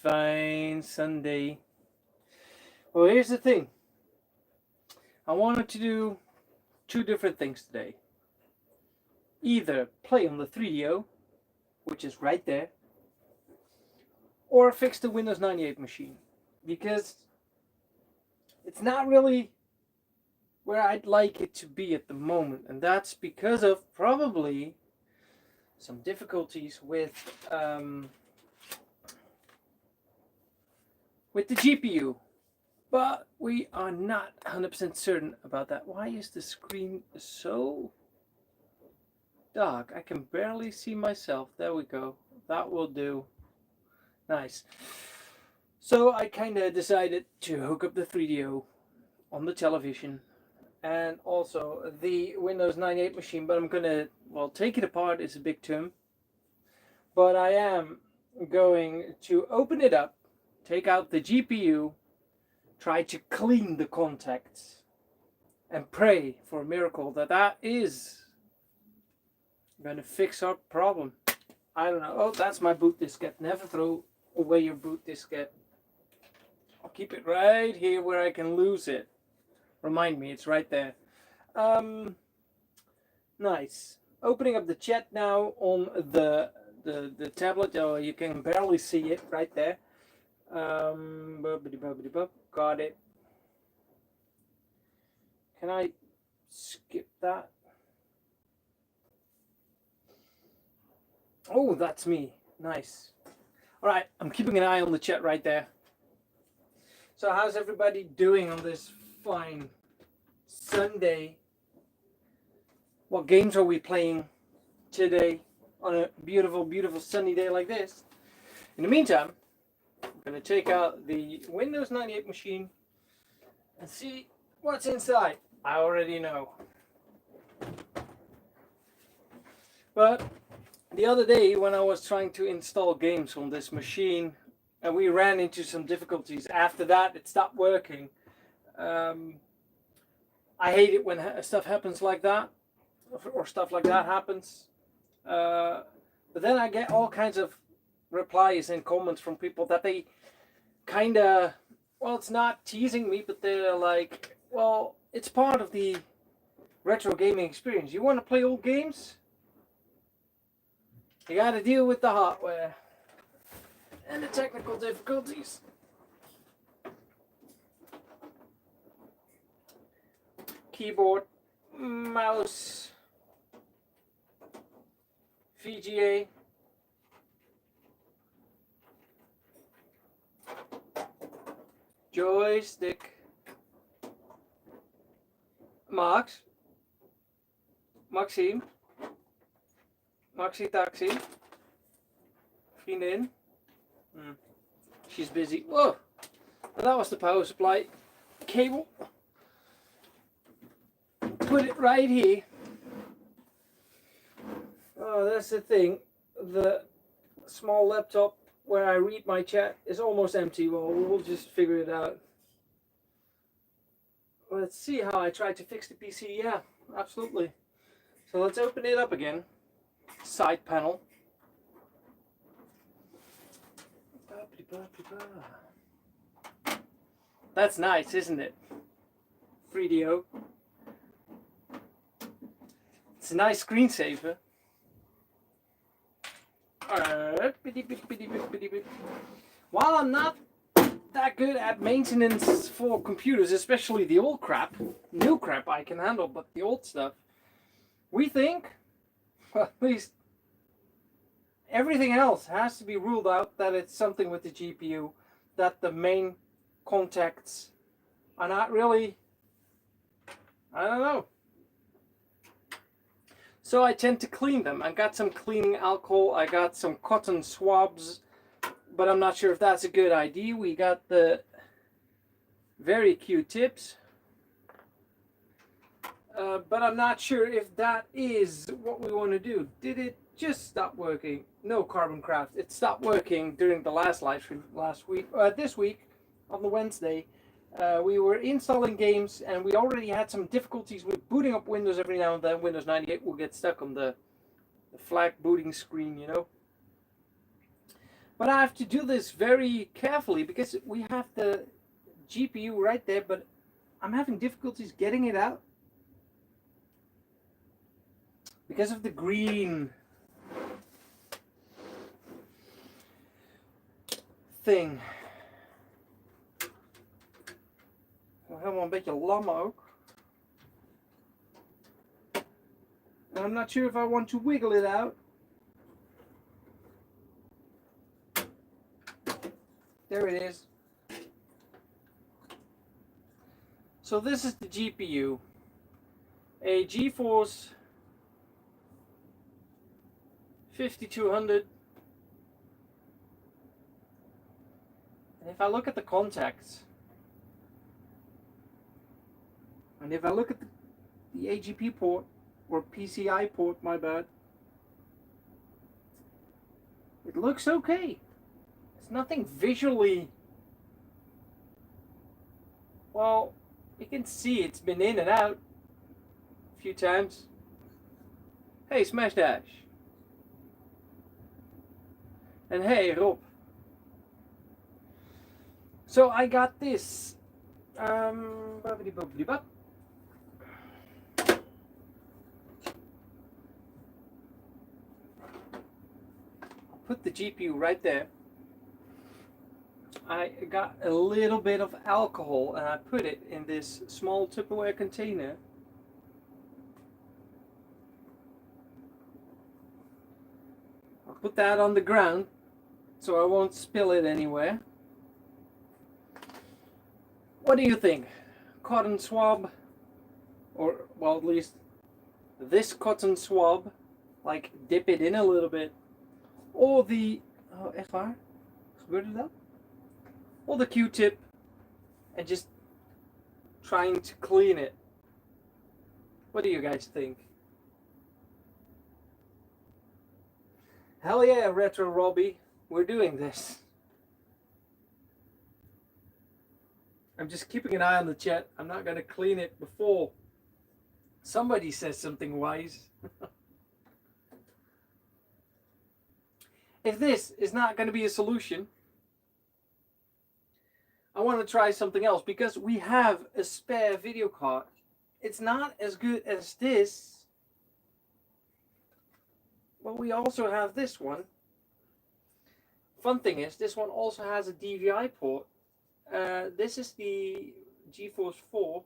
fine Sunday. Well, here's the thing. I wanted to do two different things today. Either play on the 3DO, which is right there, or fix the Windows 98 machine. Because it's not really where I'd like it to be at the moment. And that's because of probably some difficulties with the GPU. But we are not 100% certain about that. Why is the screen so dark? I can barely see myself. There we go. That will do. Nice. So I kind of decided to hook up the 3DO on the television and also the Windows 98 machine. But I'm going to, well, take it apart is a big term. But I am going to open it up, take out the GPU, try to clean the contacts, and pray for a miracle that is going to fix our problem. I don't know. Oh, that's my boot diskette. Never throw away your boot diskette. I'll keep it right here where I can lose it. Remind me, it's right there. Nice. Opening up the chat now on the tablet. Oh, you can barely see it right there. Got it. Can I skip that? Oh, that's me. Nice. All right, I'm keeping an eye on the chat right there. So how's everybody doing on this fine Sunday? What games are we playing today on a beautiful, beautiful sunny day like this? In the meantime, I'm going to take out the Windows 98 machine and see what's inside. I already know. But the other day when I was trying to install games on this machine and we ran into some difficulties. After that, it stopped working. I hate it when stuff happens like that, or stuff like that happens. But then I get all kinds of replies and comments from people that they kind of, well, it's not teasing me, but they're like, well, it's part of the retro gaming experience. You want to play old games? You got to deal with the hardware and the technical difficulties. Keyboard, mouse, VGA, joystick, Maxime, Maxi Taxi, vriendin. She's busy. Whoa, that was the power supply cable. Put it right here. Oh, that's the thing. The small laptop where I read my chat is almost empty. Well, we'll just figure it out. Let's see how I try to fix the PC. Yeah, absolutely. So let's open it up again. Side panel. That's nice, isn't it? 3DO. It's a nice screensaver. While I'm not that good at maintenance for computers, especially the old crap, new crap I can handle, but the old stuff, we think, well, at least everything else has to be ruled out, that it's something with the GPU, that the main contacts are not really, I don't know. So I tend to clean them. I got some cleaning alcohol, I got some cotton swabs, but I'm not sure if that's a good idea. We got the very cute tips, but I'm not sure if that is what we want to do. Did it just stop working? No, Carbon Craft. It stopped working during the last live stream last week. This week, on the Wednesday, we were installing games and we already had some difficulties with booting up Windows every now and then. Windows 98 will get stuck on the flag booting screen, you know. But I have to do this very carefully because we have the GPU right there, but I'm having difficulties getting it out because of the green thing. Helemaal een beetje lam ook. And I'm not sure if I want to wiggle it out. There it is. So this is the GPU. A GeForce 5200. And if I look at the contacts, and if I look at the AGP port, or PCI port, my bad, it looks okay. It's nothing visually, well, you can see it's been in and out a few times. Hey, Smash Dash. And hey, Rob. So I got this. Put the GPU right there. I got a little bit of alcohol and I put it in this small Tupperware container. I'll put that on the ground so I won't spill it anywhere. What do you think? Cotton swab, or well, at least this cotton swab, like dip it in a little bit, or the, oh echt waar? Gebeurde dat? Or the Q-tip and just trying to clean it. What do you guys think? Hell yeah, Retro Robbie, we're doing this. I'm just keeping an eye on the chat. I'm not going to clean it before somebody says something wise. If this is not going to be a solution, I want to try something else because we have a spare video card. It's not as good as this, but we also have this one. Fun thing is, this one also has a DVI port. This is the GeForce 4,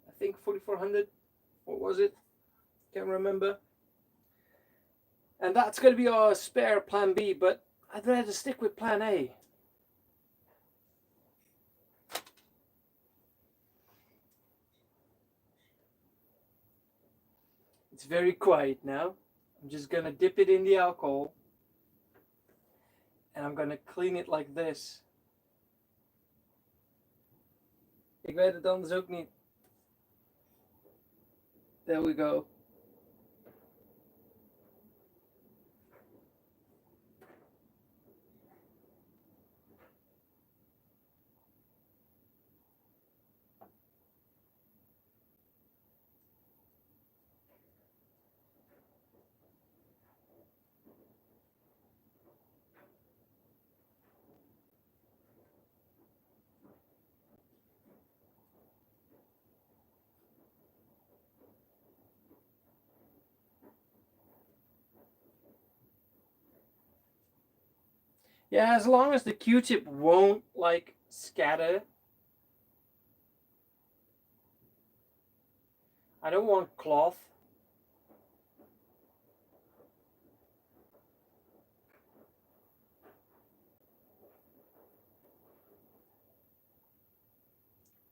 I think 4400. What was it? Can't remember. And that's going to be our spare plan B, but I'd rather stick with plan A. It's very quiet now. I'm just going to dip it in the alcohol. And I'm going to clean it like this. Ik weet het anders ook niet. There we go. Yeah, as long as the Q-tip won't like scatter. I don't want cloth.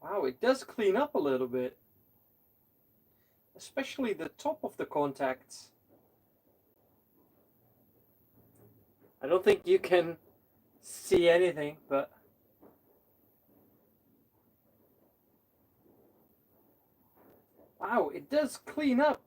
Wow, it does clean up a little bit. Especially the top of the contacts. I don't think you can see anything, but wow, it does clean up.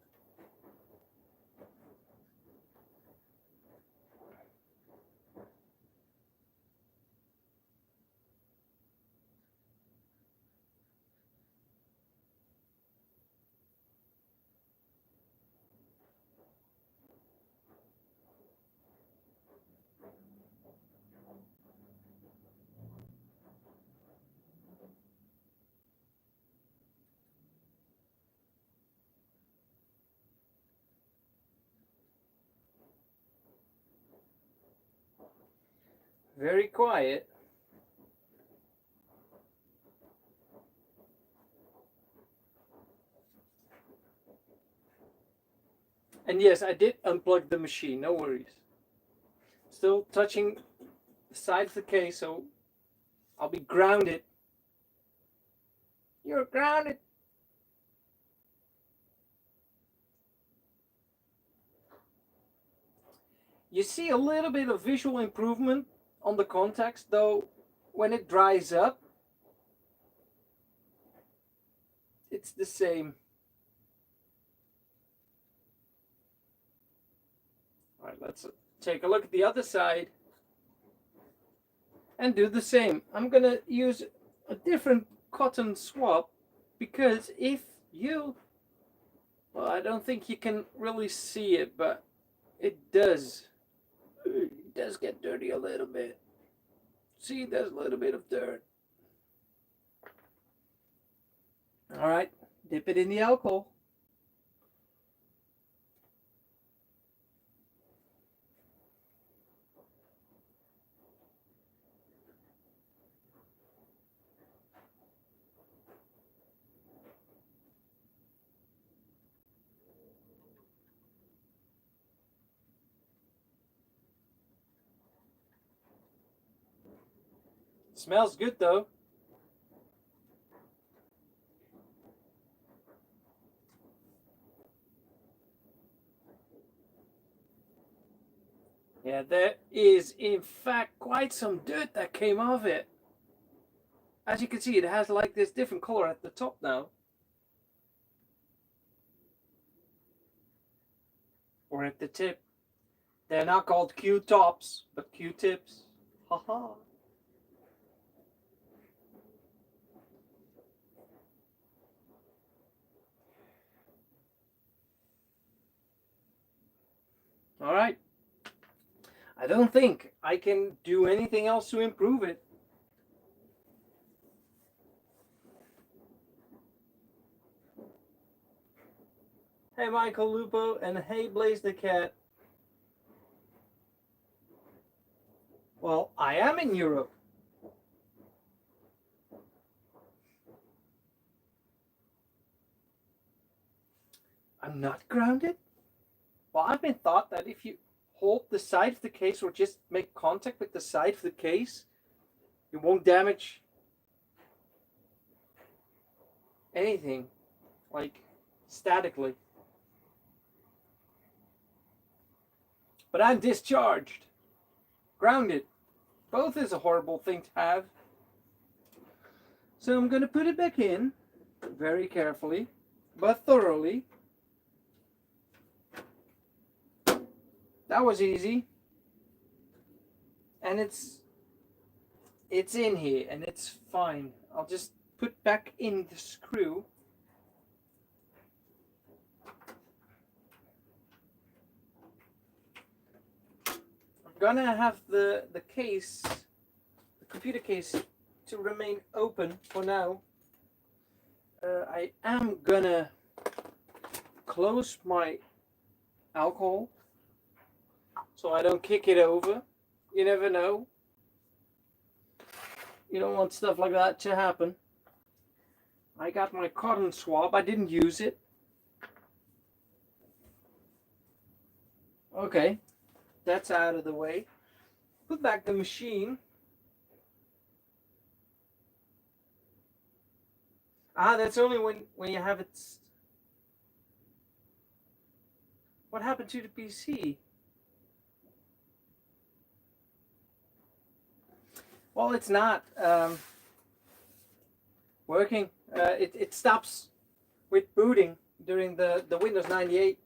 very quiet. And yes, I did unplug the machine, no worries. Still touching the side of the case, so I'll be grounded. You're grounded. You see a little bit of visual improvement on the contacts, though when it dries up, it's the same. All right, let's take a look at the other side and do the same. I'm gonna use a different cotton swab because if you, well, I don't think you can really see it, but it does get dirty a little bit. See, there's a little bit of dirt. All right, dip it in the alcohol. Smells good though. Yeah, there is in fact quite some dirt that came off it. As you can see, it has like this different color at the top now. Or at the tip. They're not called Q-tops, but Q-tips. Haha. All right. I don't think I can do anything else to improve it. Hey Michael Lupo and hey Blaze the Cat. Well, I am in Europe. I'm not grounded? Well, I've been taught that if you hold the side of the case or just make contact with the side of the case, you won't damage anything, like statically. But I'm discharged. Grounded. Both is a horrible thing to have. So I'm going to put it back in very carefully, but thoroughly. That was easy. And it's in here and it's fine. I'll just put back in the screw. I'm gonna have the case, the computer case, to remain open for now. I am gonna close my alcohol so I don't kick it over. You never know. You don't want stuff like that to happen. I got my cotton swab. I didn't use it. Okay, that's out of the way. Put back the machine. That's only when you have it. What happened to the PC? Well, it's not working. It stops with booting during the Windows 98.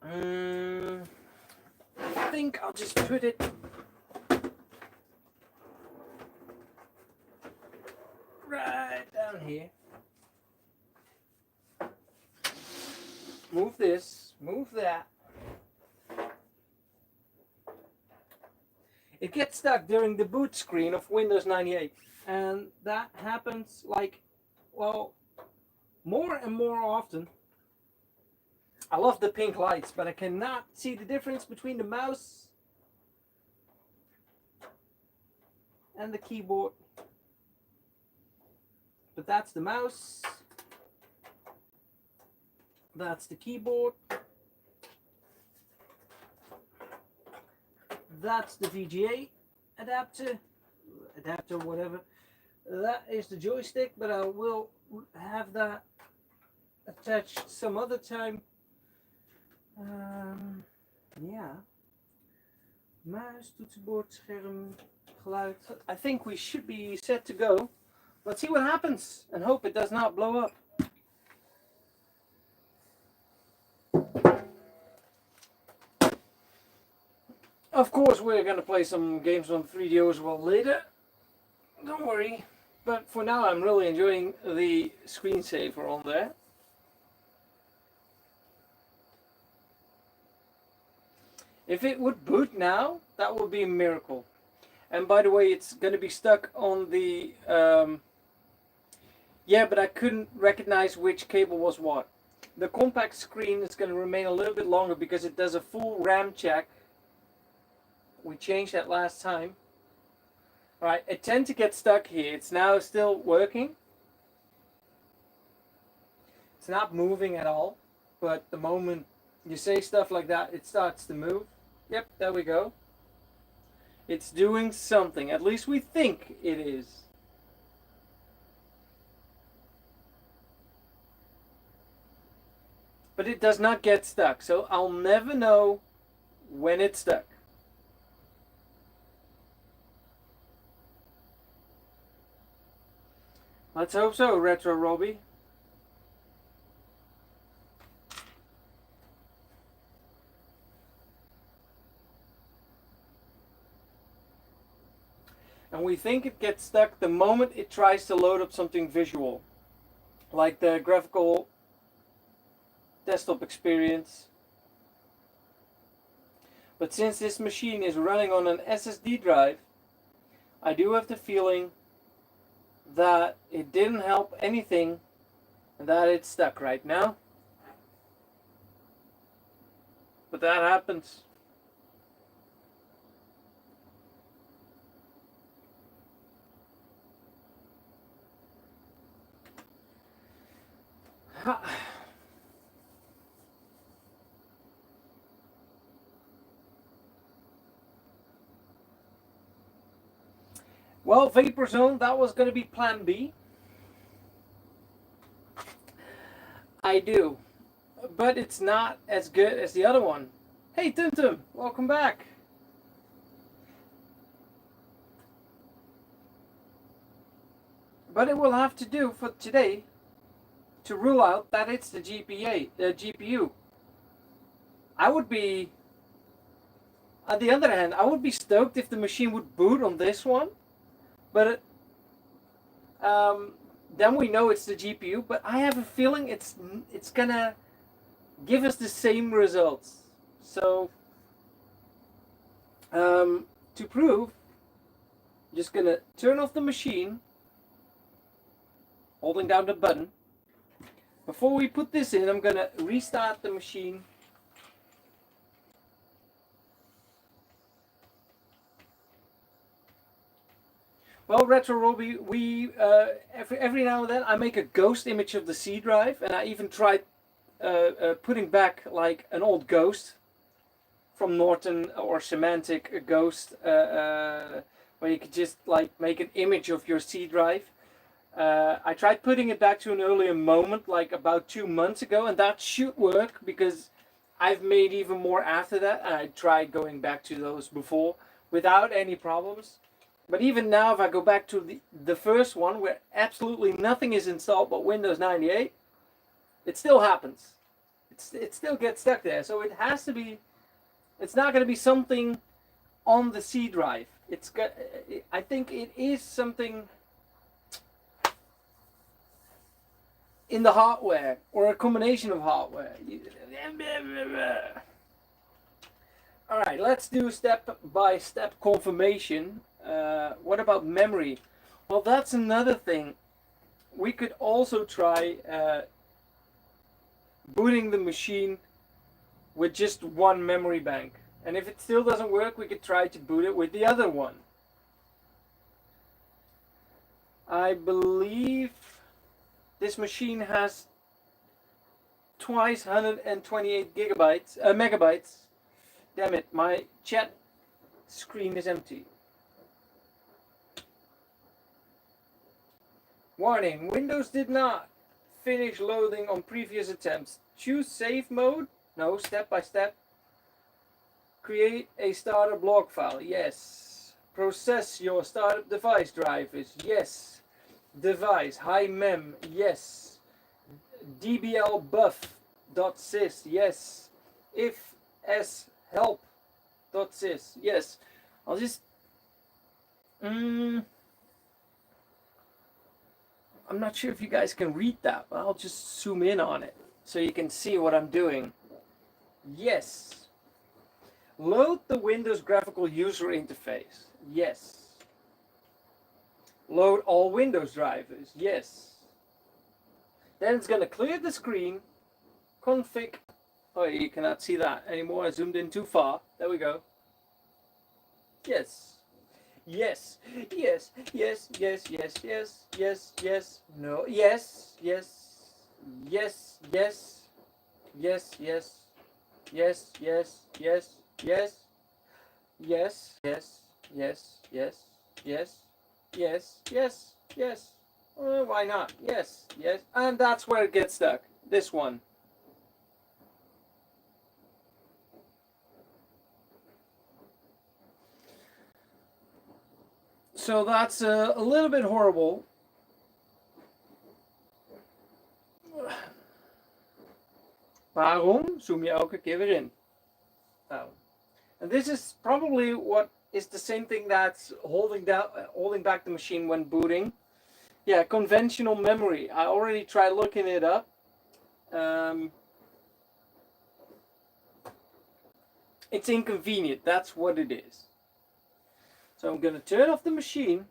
I think I'll just put it right down here. Move this, move that. It gets stuck during the boot screen of Windows 98, and that happens like, well, more and more often. I love the pink lights, but I cannot see the difference between the mouse and the keyboard. But that's the mouse. That's the keyboard. That's the VGA adapter, whatever. That is the joystick, but I will have that attached some other time. Yeah. Muis, toetsenbord, scherm, geluid. I think we should be set to go. Let's see what happens and hope it does not blow up. Of course, we're going to play some games on 3DO as well later. Don't worry. But for now, I'm really enjoying the screensaver on there. If it would boot now, that would be a miracle. And by the way, it's going to be stuck on the... yeah, but I couldn't recognize which cable was what. The compact screen is going to remain a little bit longer because it does a full RAM check. We changed that last time. Alright, it tends to get stuck here. It's now still working. It's not moving at all. But the moment you say stuff like that, it starts to move. Yep, there we go. It's doing something. At least we think it is. But it does not get stuck. So I'll never know when it's stuck. Let's hope so, Retro Robbie. And we think it gets stuck the moment it tries to load up something visual. Like the graphical desktop experience. But since this machine is running on an SSD drive, I do have the feeling that it didn't help anything and that it's stuck right now. But that happens. Well, Vapor Zone, that was going to be plan B. I do. But it's not as good as the other one. Hey, Tum, welcome back. But it will have to do for today to rule out that it's the GPU. I would be, on the other hand, I would be stoked if the machine would boot on this one. But then we know it's the GPU. But I have a feeling it's gonna give us the same results. So to prove, I'm just gonna turn off the machine, holding down the button. Before we put this in, I'm gonna restart the machine. Well, Retro Robbie, we every now and then I make a ghost image of the C drive, and I even tried putting back like an old ghost from Norton or Semantic ghost, where you could just like make an image of your C drive. I tried putting it back to an earlier moment, like about 2 months ago, and that should work because I've made even more after that, and I tried going back to those before without any problems. But even now, if I go back to the first one, where absolutely nothing is installed but Windows 98, it still happens. It still gets stuck there. So it has to be, it's not going to be something on the C drive. I think it is something in the hardware, or a combination of hardware. Alright, let's do step-by-step confirmation. What about memory? Well, that's another thing. We could also try booting the machine with just one memory bank. And if it still doesn't work, we could try to boot it with the other one. I believe this machine has twice 128 megabytes. Damn it, my chat screen is empty. Warning, Windows did not finish loading on previous attempts. Choose save mode. No, step by step. Create a starter block file. Yes. Process your startup device drivers. Yes. Device high mem. Yes. dbl buff.sys. Yes. If s help.sys. Yes. I'll just I'm not sure if you guys can read that, but I'll just zoom in on it so you can see what I'm doing. Yes. Load the Windows graphical user interface. Yes. Load all Windows drivers. Yes. Then it's going to clear the screen. Config. Oh, you cannot see that anymore. I zoomed in too far. There we go. Yes. Yes, yes, yes, yes, yes, yes, yes, yes, no, yes, yes, yes, yes, yes, yes, yes, yes, yes, yes, yes, yes, yes, yes, yes, yes, yes, yes. Why not? Yes, yes, and that's where it gets stuck. This one. So that's a little bit horrible. Waarom zoom je elke keer weer in? Oh. And this is probably what is the same thing that's holding back the machine when booting. Yeah, conventional memory. I already tried looking it up. It's inconvenient. That's what it is. So I'm going to turn off the machine.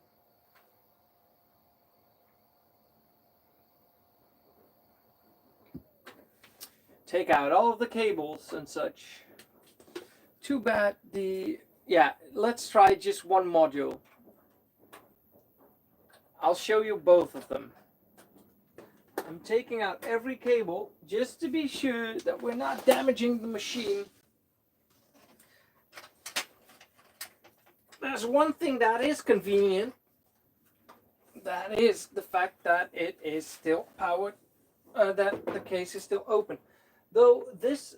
Take out all of the cables and such. Too bad yeah, let's try just one module. I'll show you both of them. I'm taking out every cable just to be sure that we're not damaging the machine. There's one thing that is convenient. That is the fact that it is still powered, that the case is still open. Though this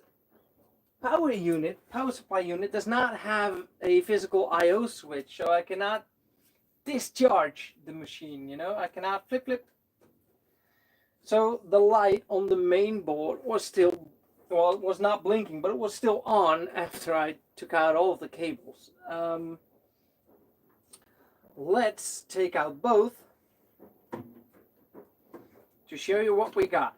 power supply unit does not have a physical I/O switch, so I cannot discharge the machine, you know, I cannot flip. So the light on the main board was still, well, it was not blinking, but it was still on after I took out all of the cables. Let's take out both to show you what we got.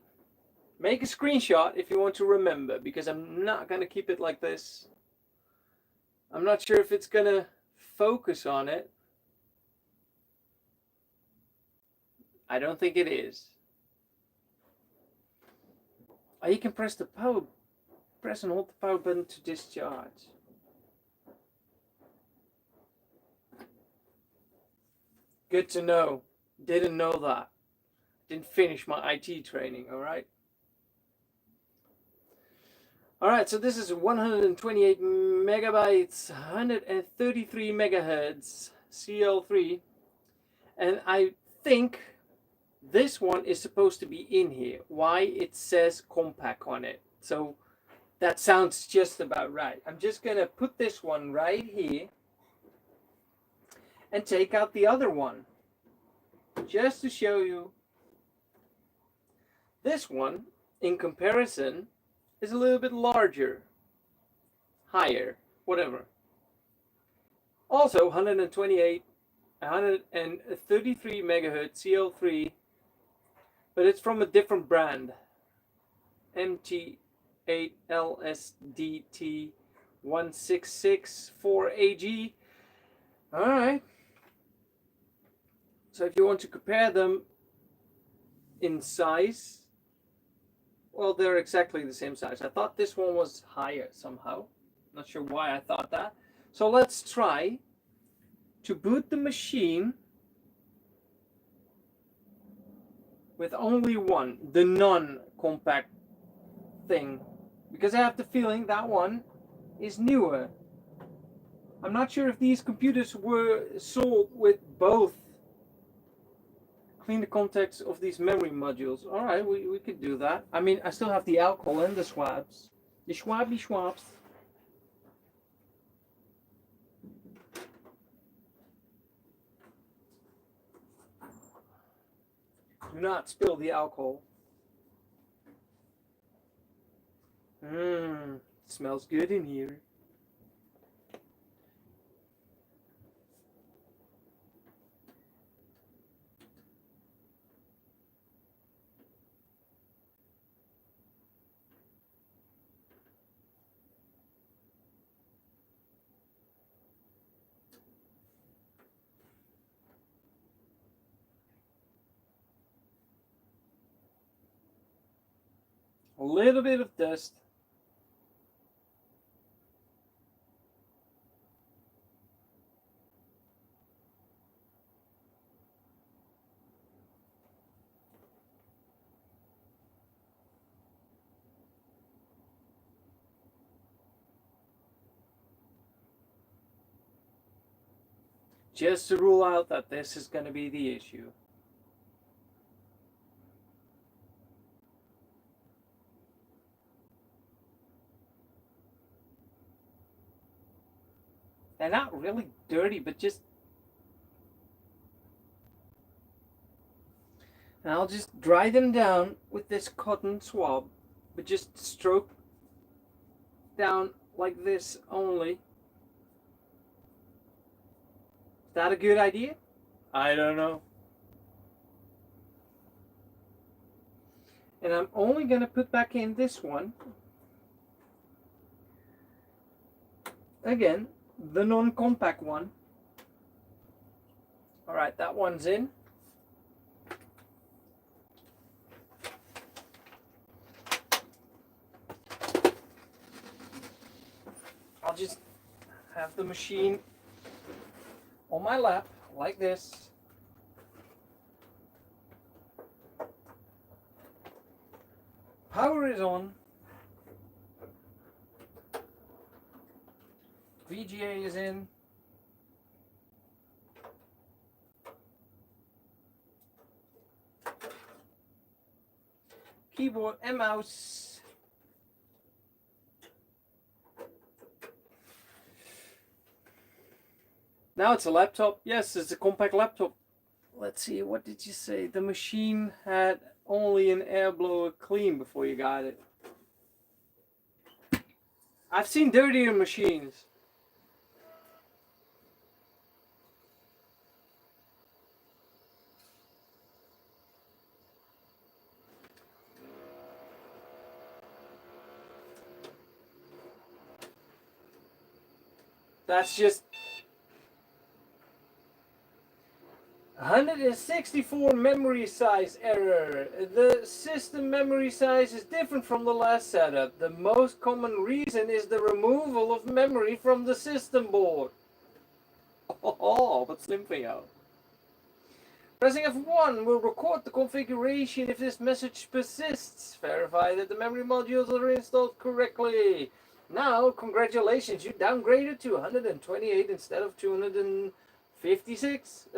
Make a screenshot if you want to remember, because I'm not going to keep it like this. I'm not sure if it's going to focus on it. I don't think it is. Oh, you can press and hold the power button to discharge. Good to know. Didn't know that. Didn't finish my IT training, alright? Alright, so this is 128 megabytes, 133 megahertz, CL3. And I think this one is supposed to be in here. Why? It says compact on it. So that sounds just about right. I'm just going to put this one right here and take out the other one, just to show you. This one, in comparison, is a little bit larger, higher, whatever. Also 128, 133 megahertz CL3, but it's from a different brand. MT8LSDT1664AG. Alright. So if you want to compare them in size Well, they're exactly the same size. I thought this one was higher somehow. Not sure why I thought that. So let's try to boot the machine with only one, the non-compact thing. Because I have the feeling that one is newer. I'm not sure if these computers were sold with both. Clean the contacts of these memory modules. Alright, we could do that. I mean, I still have the alcohol and the swabs. The swabby swabs. Do not spill the alcohol. Smells good in here. A little bit of dust. Just to rule out that this is going to be the issue. They're not really dirty, but just... And I'll just dry them down with this cotton swab, but just stroke down like this only. Is that a good idea? I don't know. And I'm only going to put back in this one. Again, the non-compact one. Alright, that one's in. I'll just have the machine on my lap like this. Power is on. VGA is in. Keyboard and mouse. Now it's a laptop. Yes, it's a compact laptop. Let's see, what did you say? The machine had only an air blower clean before you got it. I've seen dirtier machines. That's just 164 memory size error. The system memory size is different from the last setup. The most common reason is the removal of memory from the system board. Oh, but slim thing out. Pressing F1 will record the configuration if this message persists. Verify that the memory modules are installed correctly. Now, congratulations, you downgraded to 128 instead of 256.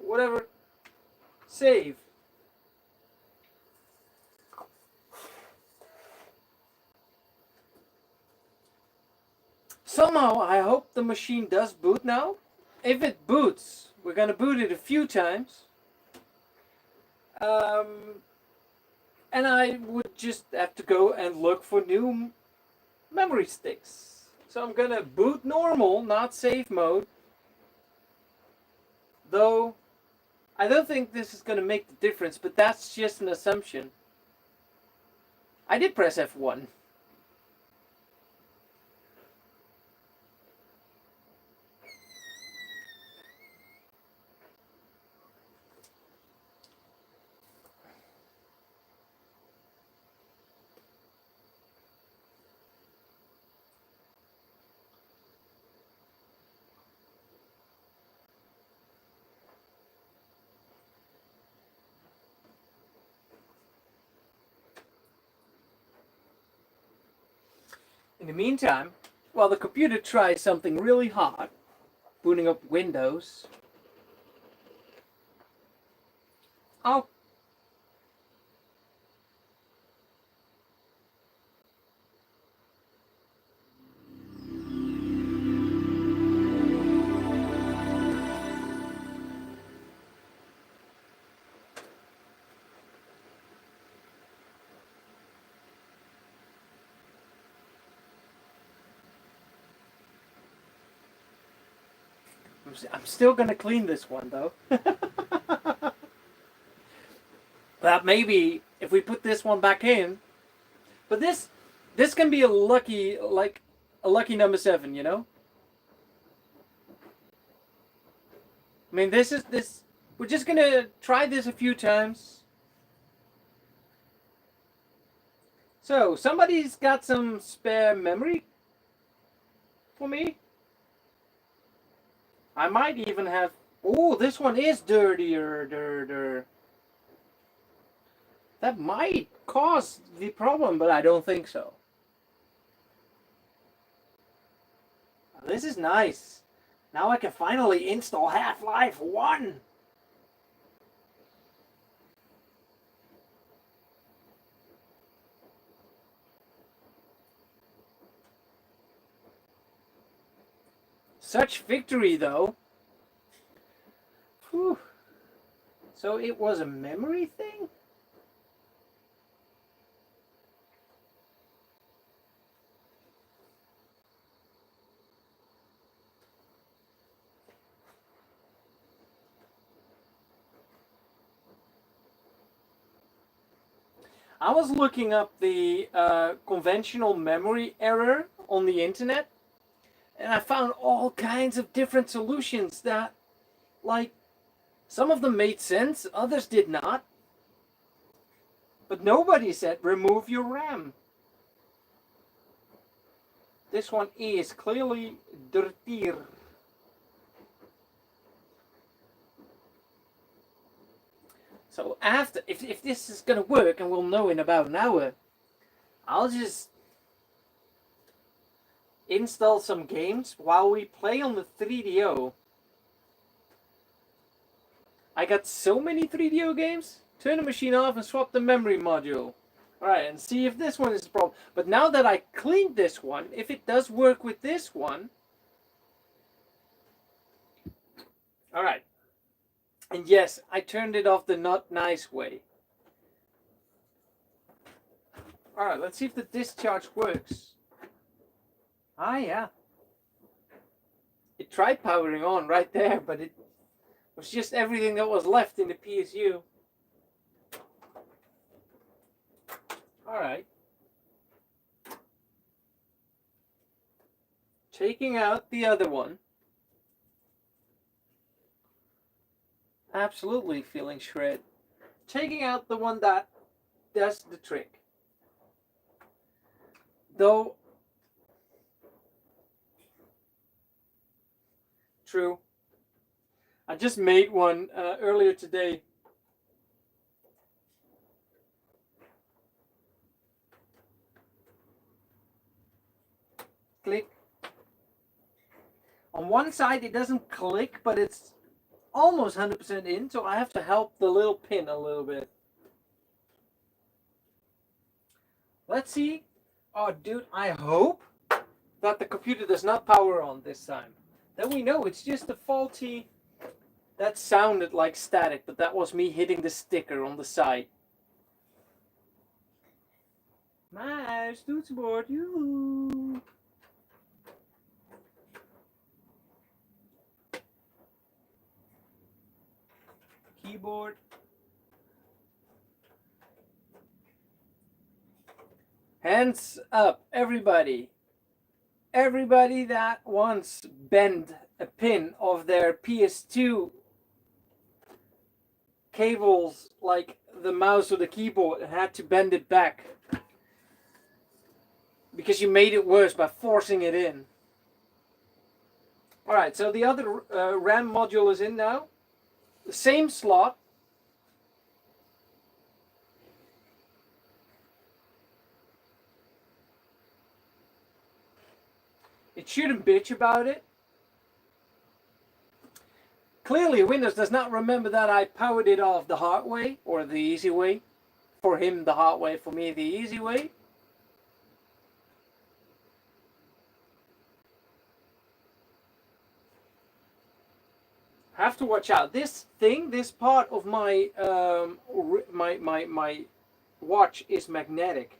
Whatever. Save. Somehow, I hope the machine does boot now. If it boots, we're going to boot it a few times. And I would just have to go and look for new memory sticks. So I'm going to boot normal, not safe mode. Though, I don't think this is going to make the difference, but that's just an assumption. I did press F1. In the meantime, while the computer tries something really hard, booting up Windows, I'll I'm still gonna clean this one though. But maybe if we put this one back in, but this can be a lucky, like a lucky number 7, you know. I mean, this. We're just gonna try this a few times. So somebody's got some spare memory for me. I might even have. Oh, this one is dirtier. That might cause the problem, but I don't think so. This is nice. Now I can finally install Half-Life 1. Such victory, though. Whew. So it was a memory thing? I was looking up the conventional memory error on the internet, and I found all kinds of different solutions that, like, some of them made sense, others did not. But nobody said remove your RAM. This one is clearly dirtier. So after, if this is gonna work, and we'll know in about an hour, I'll just install some games while we play on the 3DO. I got so many 3DO games. Turn the machine off and swap the memory module. Alright, and see if this one is a problem. But now that I cleaned this one, if it does work with this one. Alright. And yes, I turned it off the not nice way. Alright, let's see if the discharge works. Ah, yeah. It tried powering on right there, but it was just everything that was left in the PSU. Alright. Taking out the other one. Absolutely feeling shred. Taking out the one that does the trick. Though, true. I just made one earlier today. Click. On one side it doesn't click, but it's almost 100% in, so I have to help the little pin a little bit. Let's see. Oh, dude, I hope that the computer does not power on this time. Then we know it's just a faulty... That sounded like static, but that was me hitting the sticker on the side. Mouse, toetsenbord, yoo. Keyboard. Hands up, everybody. Everybody that once bent a pin of their PS2 cables like the mouse or the keyboard and had to bend it back because you made it worse by forcing it in. Alright, so the other RAM module is in now. The same slot. It shouldn't bitch about it. Clearly, Windows does not remember that I powered it off the hard way, or the easy way. For him, the hard way, for me, the easy way. Have to watch out. This thing, this part of my my watch is magnetic.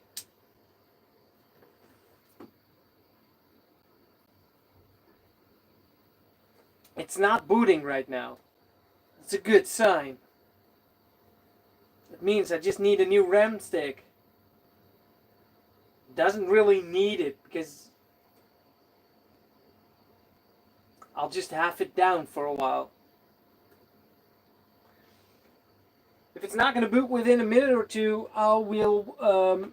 It's not booting right now. It's a good sign. It means I just need a new RAM stick. Doesn't really need it because I'll just have it down for a while. If it's not going to boot within a minute or two, I will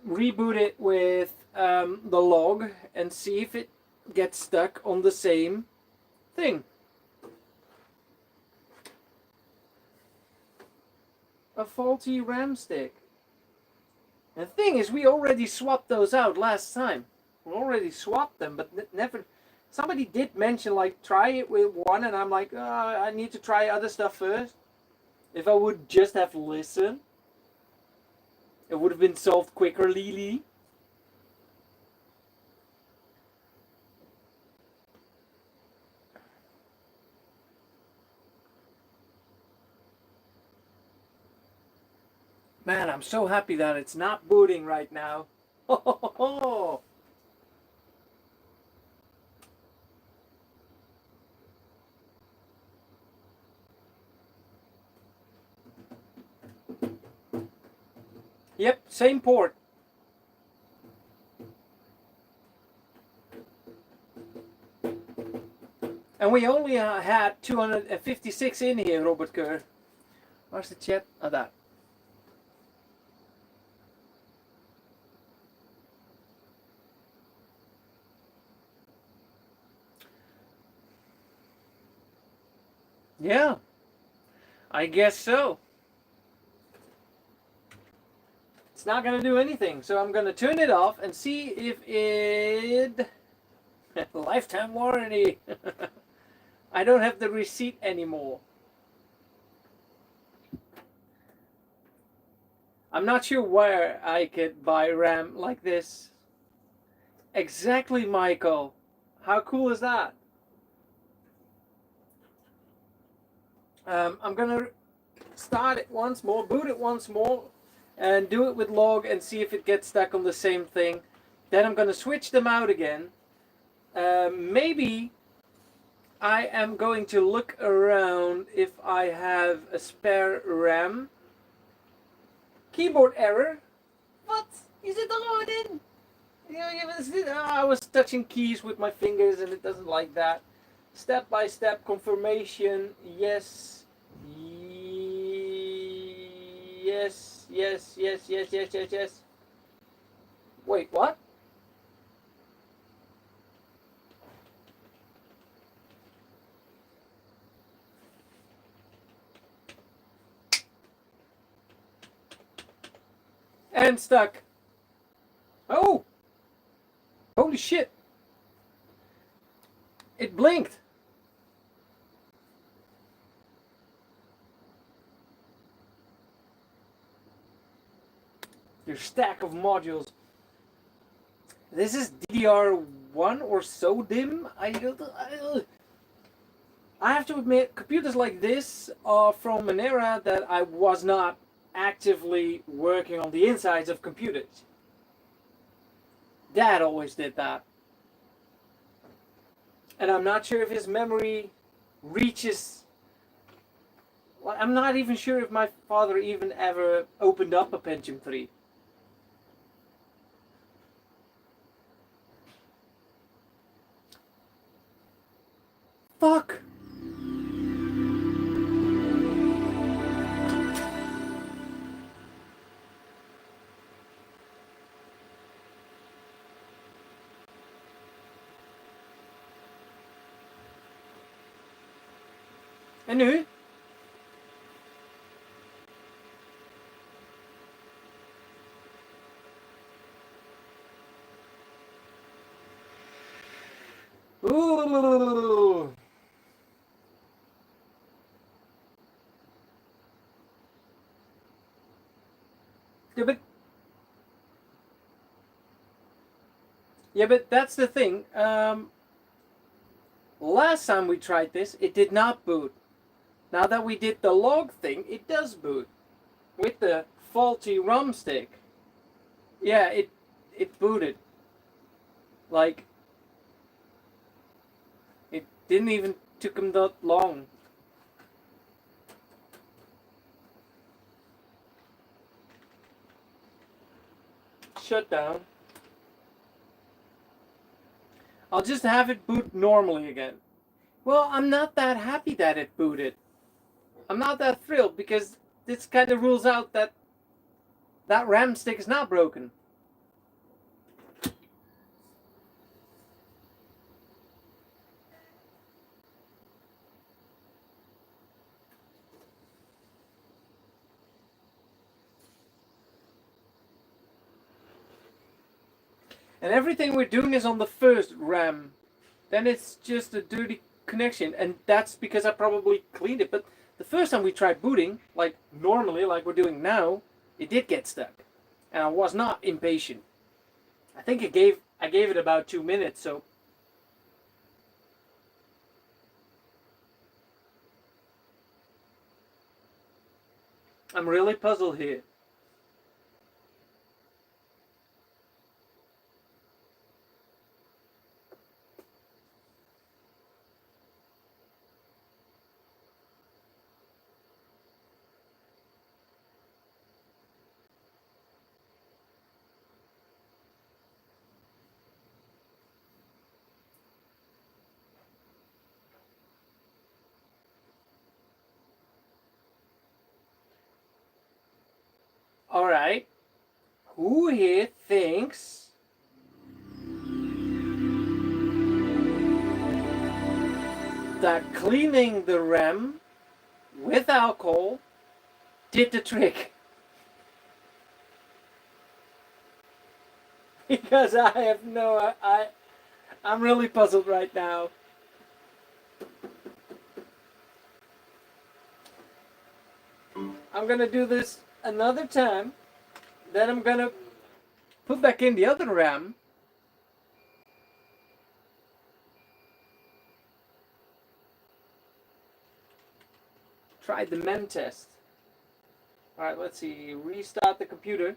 reboot it with the log and see if it gets stuck on the same thing. A faulty RAM stick. And the thing is, we already swapped those out last time. We already swapped them, but never. Somebody did mention, like, try it with one, and I'm like, I need to try other stuff first. If I would just have listened, it would have been solved quicker, Lily. Man, I'm so happy that it's not booting right now. Yep, same port. And we only had 256 in here, Robert Kerr. Where's the chat? Oh, that. Yeah, I guess so. It's not going to do anything, so I'm going to turn it off and see if it... Lifetime warranty. I don't have the receipt anymore. I'm not sure where I could buy RAM like this. Exactly, Michael. How cool is that? I'm gonna start it once more, boot it once more, and do it with log and see if it gets stuck on the same thing. Then I'm gonna switch them out again. Maybe I am going to look around if I have a spare RAM. Keyboard error. What? Is it loaded? I was touching keys with my fingers and it doesn't like that. Step-by-step confirmation. Yes. Yes. Yes. Yes. Yes. Yes. Yes. Yes. Wait, what? And stuck. Oh! Holy shit! It blinked. Your stack of modules. This is DDR1 or so dim. I have to admit, computers like this are from an era that I was not actively working on the insides of computers. Dad always did that. And I'm not sure if his memory reaches... Well, I'm not even sure if my father even ever opened up a Pentium III. Fuck! En nu? Ooh. Yeah, but that's the thing. Last time we tried this, it did not boot. Now that we did the log thing, it does boot with the faulty ROM stick. Yeah, it booted. Like it didn't even took him that long. Shut down. I'll just have it boot normally again. Well, I'm not that happy that it booted. I'm not that thrilled because this kind of rules out that that RAM stick is not broken. And everything we're doing is on the first RAM. Then it's just a dirty connection, and that's because I probably cleaned it. But the first time we tried booting, like normally, like we're doing now, it did get stuck, and I was not impatient. I think I gave it about 2 minutes. So I'm really puzzled here. All right, who here thinks that cleaning the RAM with alcohol did the trick? Because I have no, I'm really puzzled right now. I'm gonna do this another time. Then I'm gonna put back in the other RAM. Try the mem test. Alright, let's see. Restart the computer.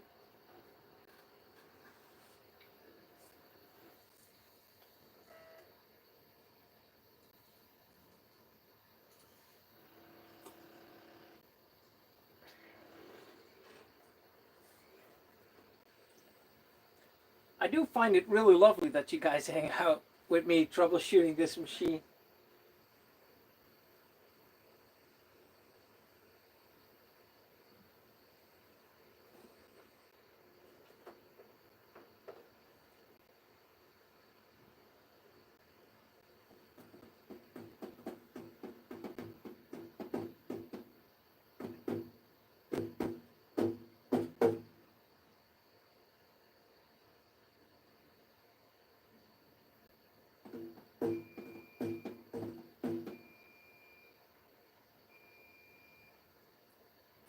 I do find it really lovely that you guys hang out with me troubleshooting this machine.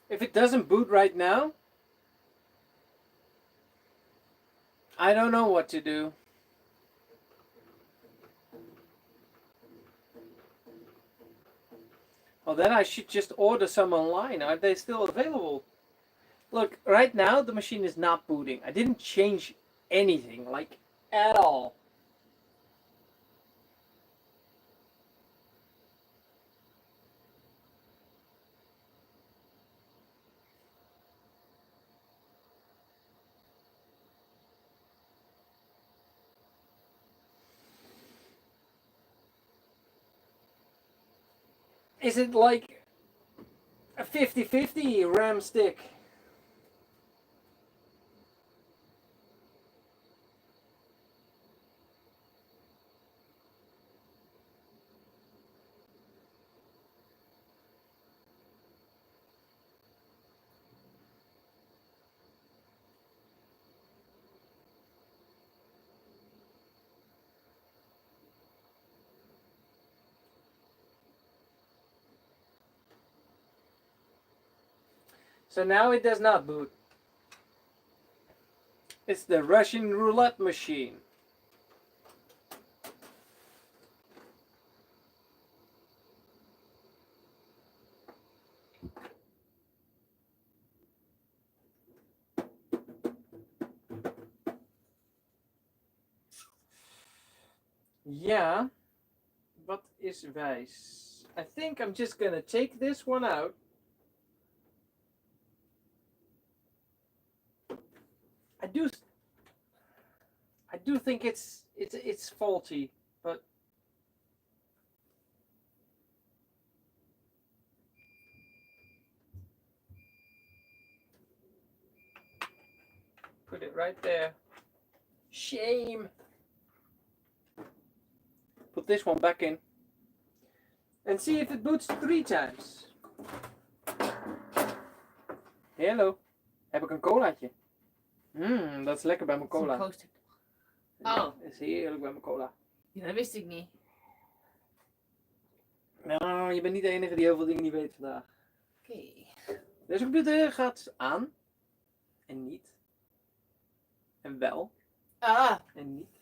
If it doesn't boot right now, I don't know what to do. Well, then I should just order some online. Are they still available? Look, right now the machine is not booting. I didn't change anything, like, at all. Is it like a 50-50 RAM stick? So now it does not boot. It's the Russian roulette machine. Yeah, wat is wijs? I think I'm just gonna take this one out. I do think it's faulty, but put it right there. Shame. Put this one back in. And see if it boots 3 times. Hallo. Heb ik een colaatje? Dat is lekker bij mijn cola. Dat is oh. Dat is heerlijk bij mijn cola. Ja, dat wist ik niet. Nou, je bent niet de enige die heel veel dingen niet weet vandaag. Oké. Deze computer gaat aan. En niet. En wel. En niet.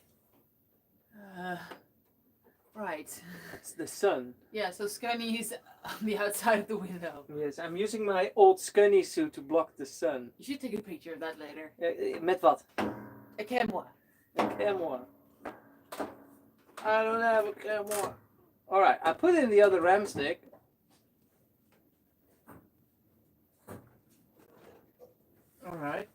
Right. It's the sun. Yeah, so Scunny is on the outside of the window. Yes, I'm using my old Scunny suit to block the sun. You should take a picture of that later. Met wat? A camera. A camera. I don't have a camera. Alright, I put in the other RAM stick. Alright.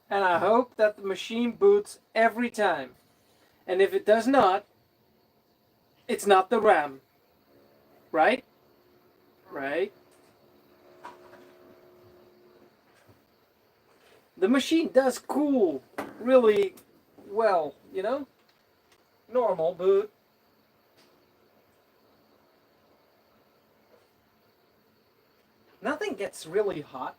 And I hope that the machine boots every time. And if it does not, it's not the RAM. Right? Right? The machine does cool really well, you know? Normal boot. Nothing gets really hot.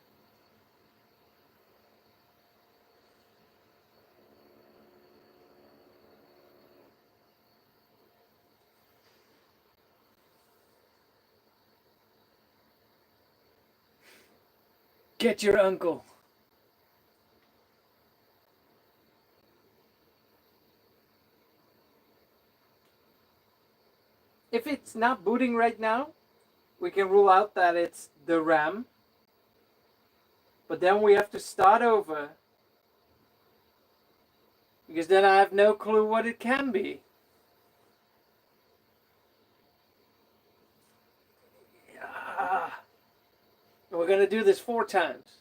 Get your uncle. If it's not booting right now, we can rule out that it's the RAM. But then we have to start over. Because then I have no clue what it can be. We're going to do this 4 times.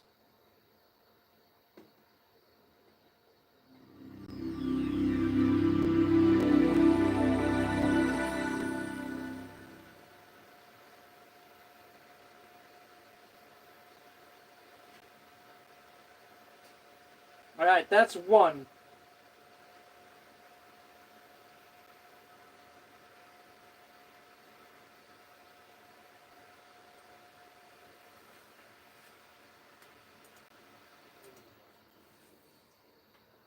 Alright, that's 1.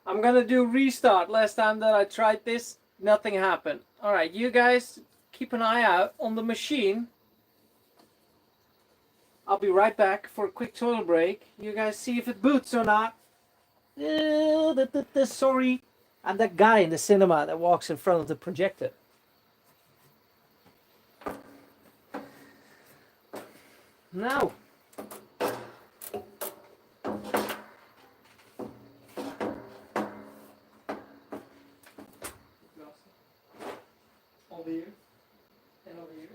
I'm gonna do restart. Last time that I tried this, nothing happened. Alright, you guys keep an eye out on the machine. I'll be right back for a quick toilet break. You guys see if it boots or not. Sorry, I'm that guy in the cinema that walks in front of the projector. Now. Over here and over here.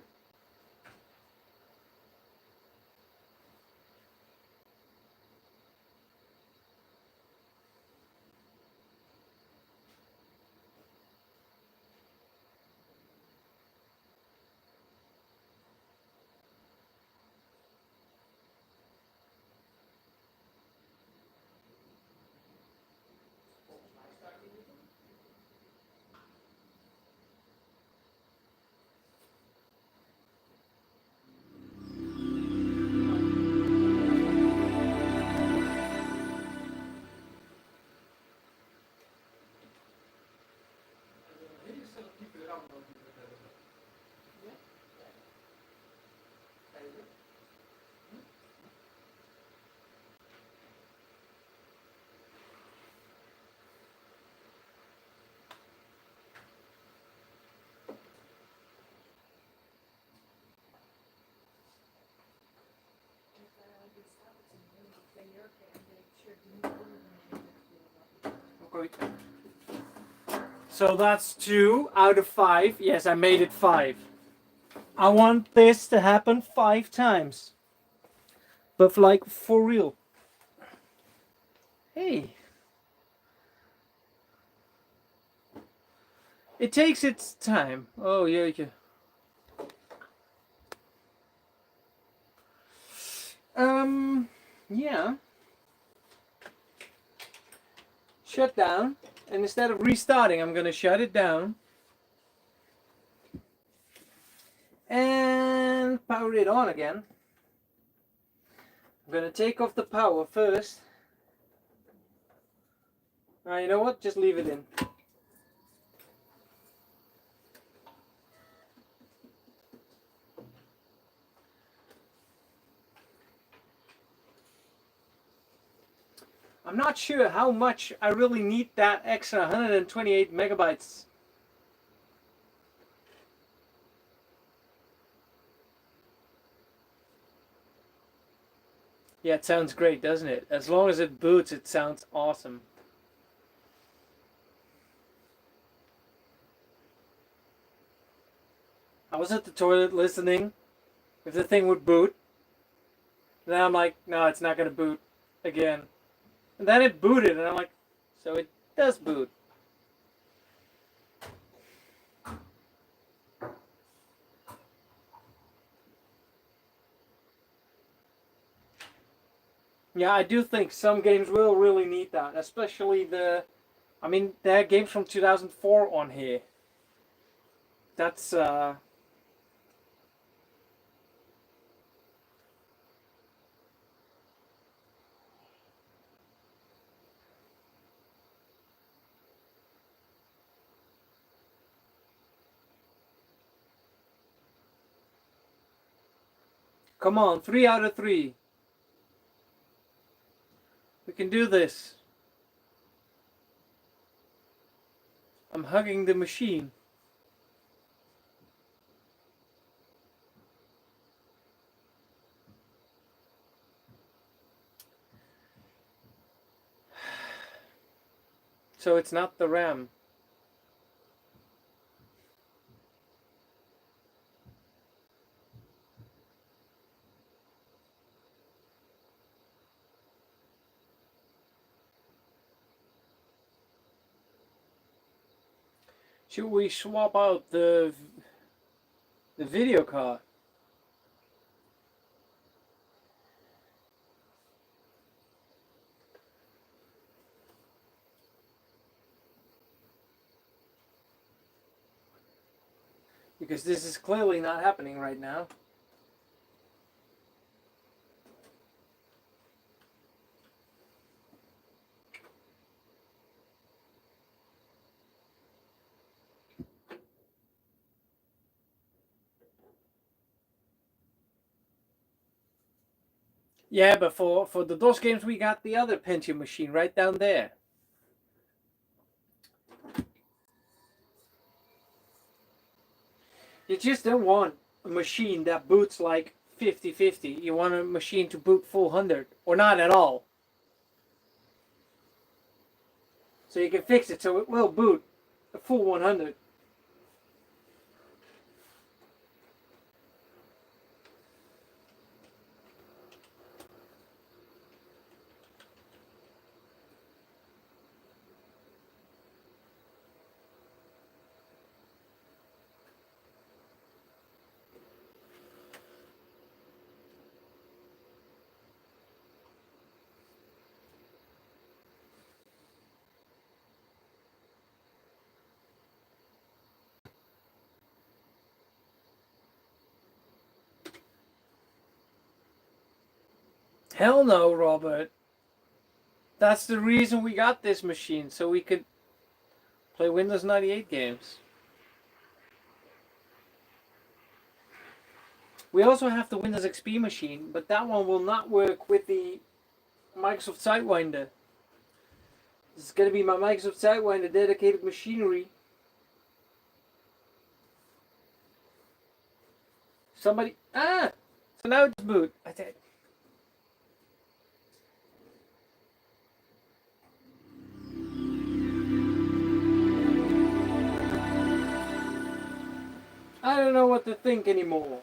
Okay. So that's 2 out of 5. Yes, I made it 5. I want this to happen 5 times. But like for real. Hey. It takes its time. Oh, yeah, yeah. Yeah. Shut down. And instead of restarting, I'm going to shut it down. And power it on again. I'm going to take off the power first. Alright, you know what? Just leave it in. I'm not sure how much I really need that extra 128 megabytes. Yeah, it sounds great, doesn't it? As long as it boots, it sounds awesome. I was at the toilet listening if the thing would boot. Then I'm like, no, it's not going to boot again. And then it booted, and I'm like, so it does boot. Yeah, I do think some games will really need that, especially there are games from 2004 on here. That's, come on, 3 out of 3. We can do this. I'm hugging the machine. So it's not the RAM. Should we swap out the video card? Because this is clearly not happening right now. Yeah, but for the DOS games, we got the other Pentium machine right down there. You just don't want a machine that boots like 50-50. You want a machine to boot full 100, or not at all. So you can fix it so it will boot a full 100. Hell no, Robert. That's the reason we got this machine, so we could play Windows 98 games. We also have the Windows XP machine, but that one will not work with the Microsoft Sidewinder. This is going to be my Microsoft Sidewinder dedicated machinery. Somebody... Ah! So now it's boot. I think. I don't know what to think anymore.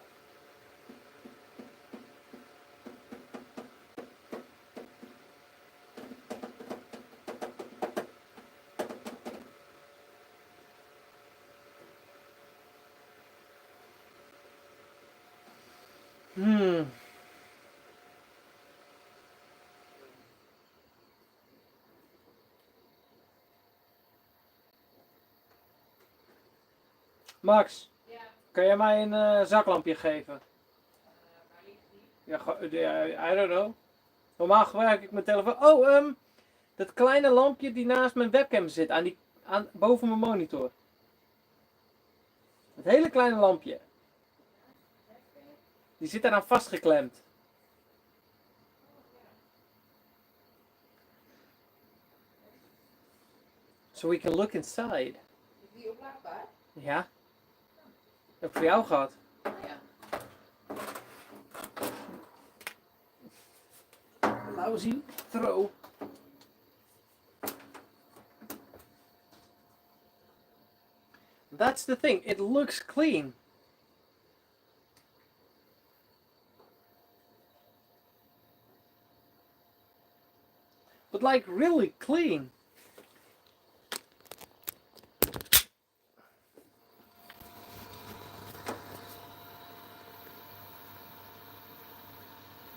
Max, Ja. kan jij mij een zaklampje geven? Waar ligt die? Ja, I don't know. Normaal gebruik ik mijn telefoon. Oh, dat kleine lampje die naast mijn webcam zit, boven mijn monitor. Het hele kleine lampje. Die zit eraan vastgeklemd. So we can look inside. Is die oplaadbaar? Ja. Heb ik voor jou gehad. Ja. Laten we zien. Throw. That's the thing. It looks clean. But like really clean.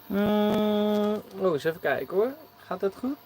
Oh, eens even kijken hoor. Gaat dat goed?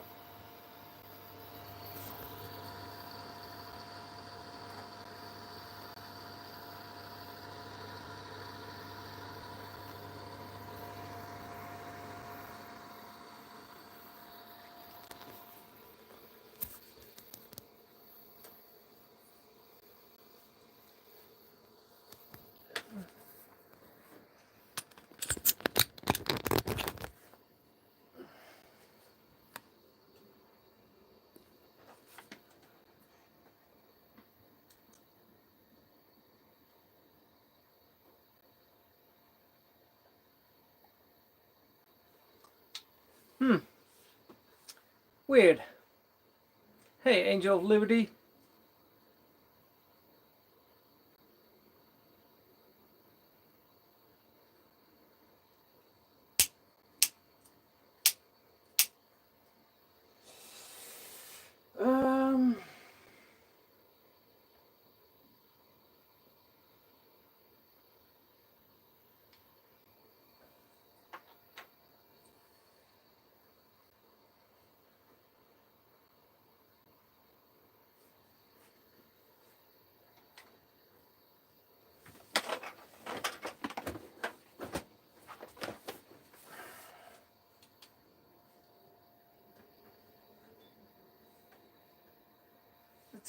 Weird. Hey, Angel of Liberty.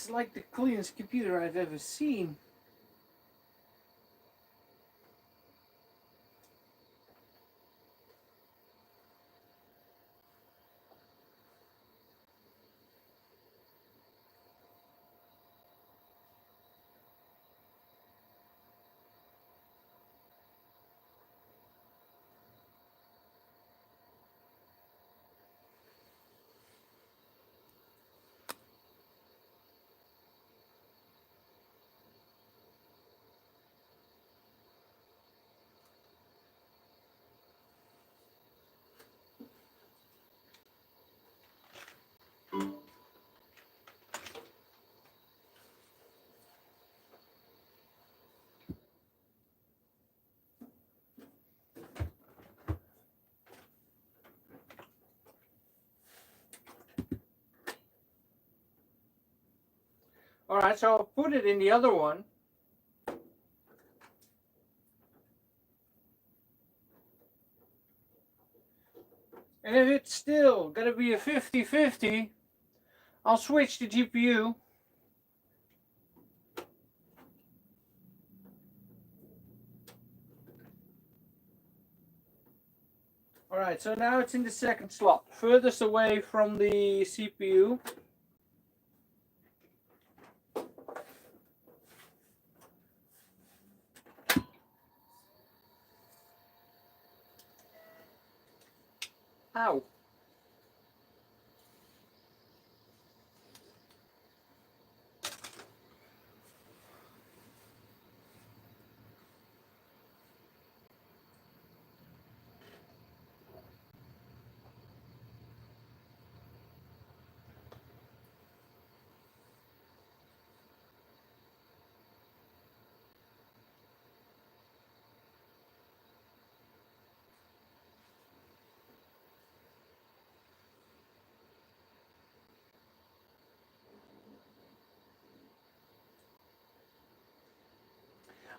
It's like the cleanest computer I've ever seen. Alright, so I'll put it in the other one. And if it's still gonna be a 50-50, I'll switch the GPU. Alright, so now it's in the second slot, furthest away from the CPU. Ow.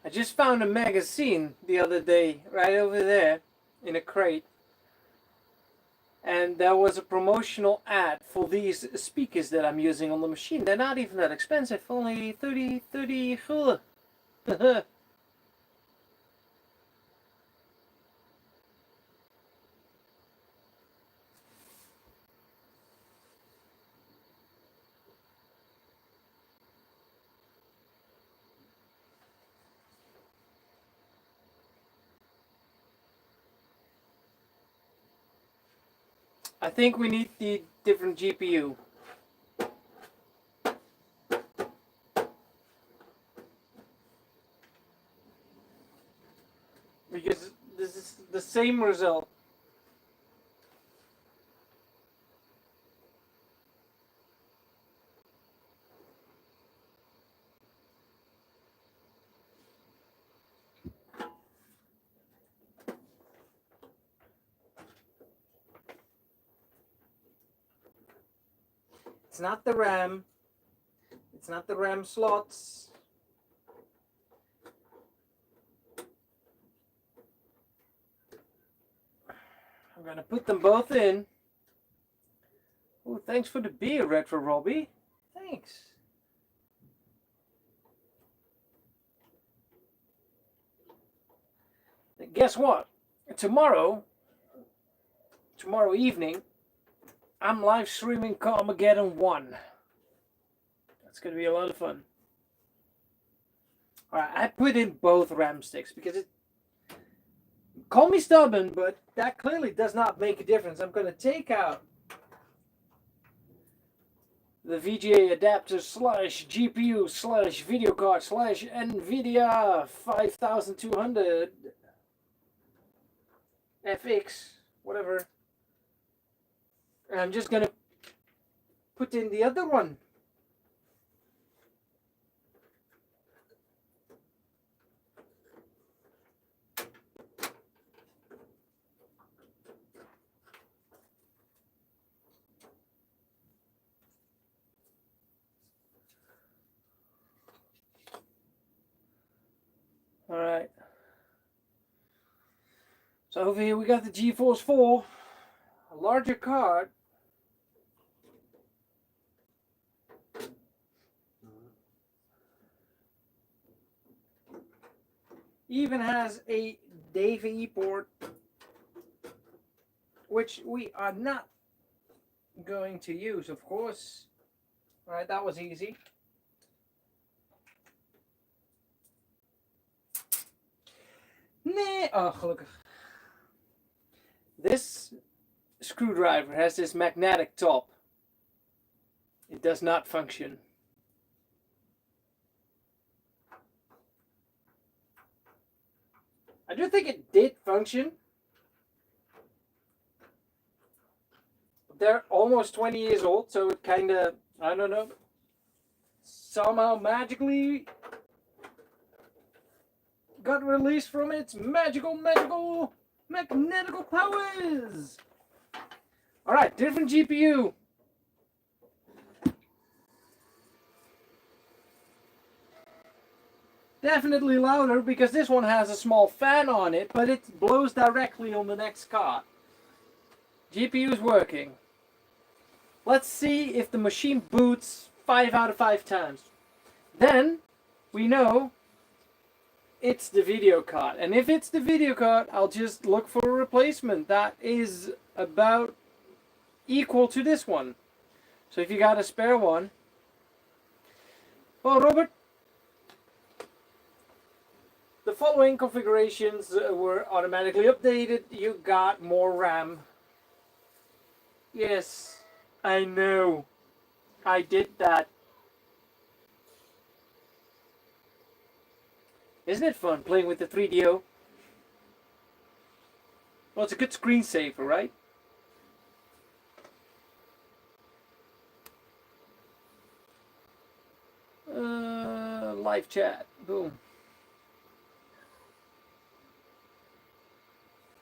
I just found a magazine the other day, right over there, in a crate. And there was a promotional ad for these speakers that I'm using on the machine. They're not even that expensive, only 30 gulden. I think we need the different GPU. Because this is the same result. It's not the RAM. It's not the RAM slots. I'm gonna put them both in. Oh, thanks for the beer, Retro Robbie. Thanks. Guess what? Tomorrow evening, I'm live streaming Carmageddon 1. That's gonna be a lot of fun. Alright, I put in both RAM sticks because it... Call me stubborn, but that clearly does not make a difference. I'm gonna take out the VGA adapter slash GPU slash video card slash NVIDIA 5200 FX, whatever. And I'm just gonna put in the other one. Alright. So over here we got the GeForce 4, a larger card. Even has a DVI port, which we are not going to use, of course. Alright, that was easy. Nee, oh gelukkig. This screwdriver has this magnetic top. It does not function. I do think it did function. They're almost 20 years old, so it kind of, I don't know, somehow magically got released from its magical magnetical powers. Alright, different GPU. Definitely louder because this one has a small fan on it, but it blows directly on the next card. GPU's working. Let's see if the machine boots 5 out of 5 times. Then we know it's the video card. And if it's the video card, I'll just look for a replacement that is about equal to this one. So if you got a spare one, well, Robert, the following configurations were automatically updated. You got more RAM. Yes, I know. I did that. Isn't it fun playing with the 3DO? Well, it's a good screensaver, right? Live chat. Boom.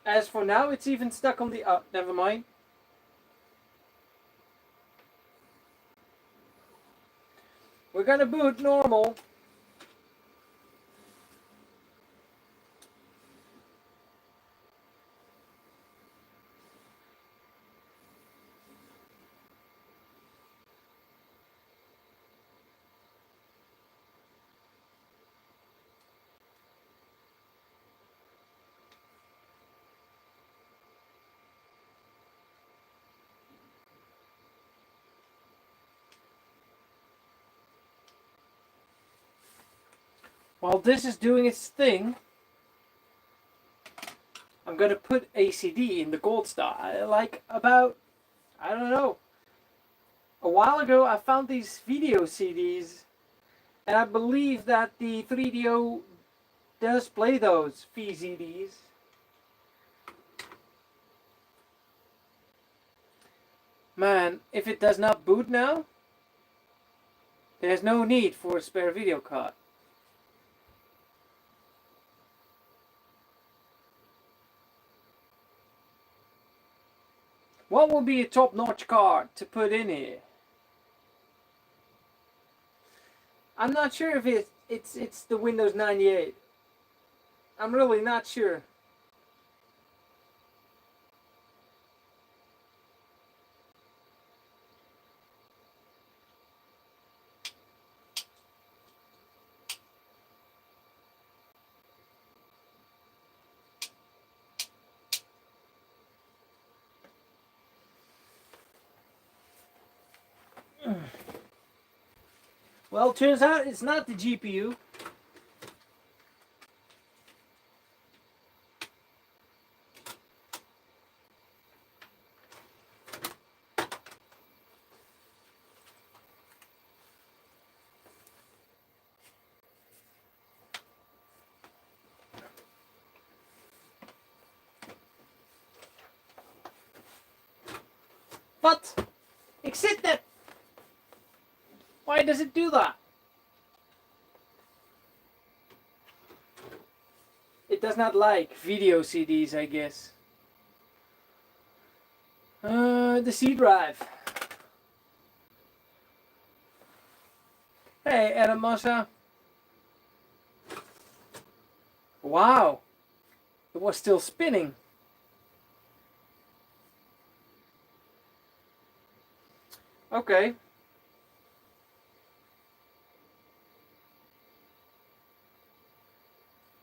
As for now, it's even stuck on the... Oh, never mind. We're gonna boot normal. While this is doing its thing, I'm gonna put a CD in the Goldstar. Like about, I don't know, a while ago I found these video CDs, and I believe that the 3DO does play those VCDs. Man, if it does not boot now, there's no need for a spare video card. What would be a top-notch card to put in here? I'm not sure if it's the Windows 98. I'm really not sure. Well, turns out it's not the GPU. But, exit that. Why does it do that? It does not like video CDs, I guess. The C drive. Hey, Adam Massa. Wow. It was still spinning. Okay.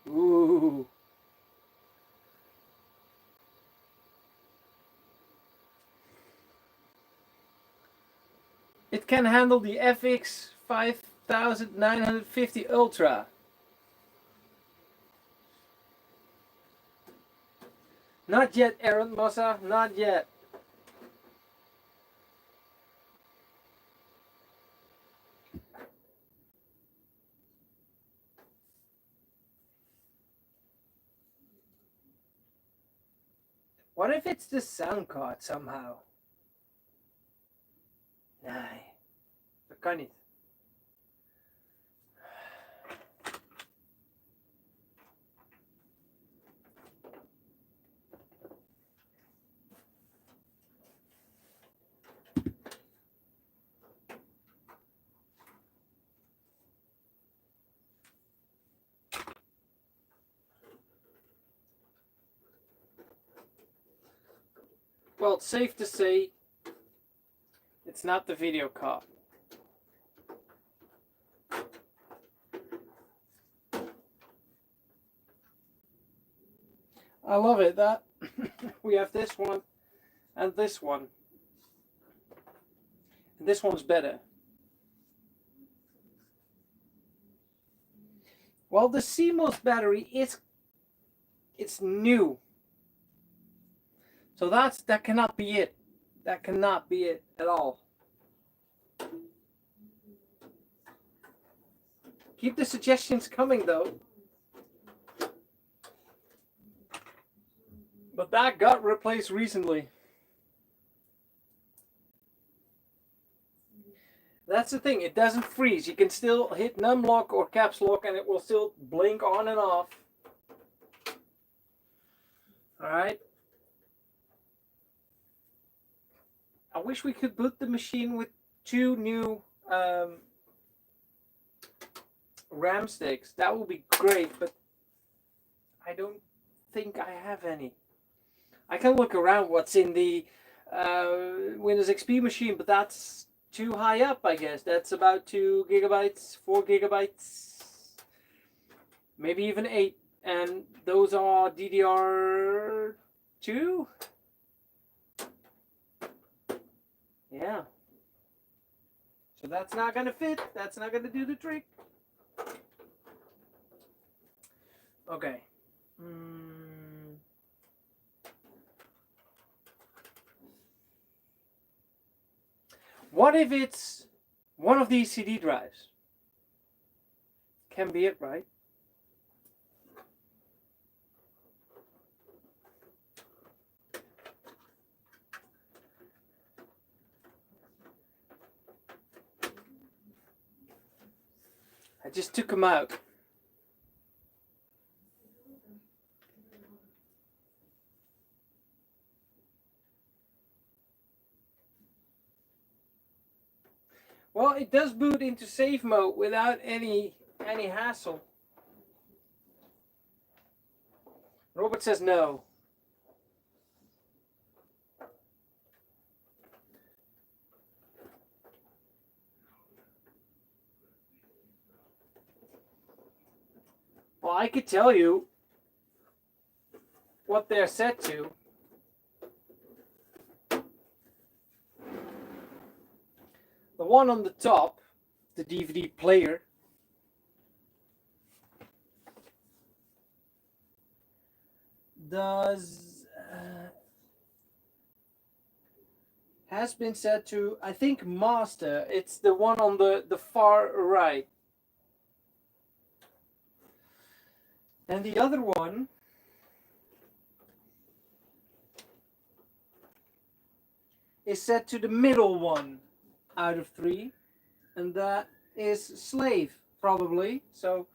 Ooh. It can handle the FX 5950 Ultra. Not yet, Aaron Massa, not yet. What if it's the sound card somehow? Nee, dat kan niet. Well, it's safe to say it's not the video card. I love it that we have this one and this one. And this one's better. Well, the CMOS battery it's new. So that cannot be it. That cannot be it at all. Keep the suggestions coming though. But that got replaced recently. That's the thing, it doesn't freeze. You can still hit num lock or caps lock and it will still blink on and off. Alright. I wish we could boot the machine with 2 new RAM sticks. That would be great, but I don't think I have any. I can look around what's in the Windows XP machine, but that's too high up, I guess. That's about 2 gigabytes, 4 gigabytes, maybe even 8. And those are DDR2? Yeah. So that's not going to fit. That's not going to do the trick. Okay. What if it's one of these CD drives? Can be it, right? I just took them out. Well, it does boot into safe mode without any hassle. Robert says no. Well, I could tell you what they're set to. The one on the top, the DVD player, has been set to, I think, master. It's the one on the far right. And the other one is set to the middle one out of 3. And that is slave, probably. So,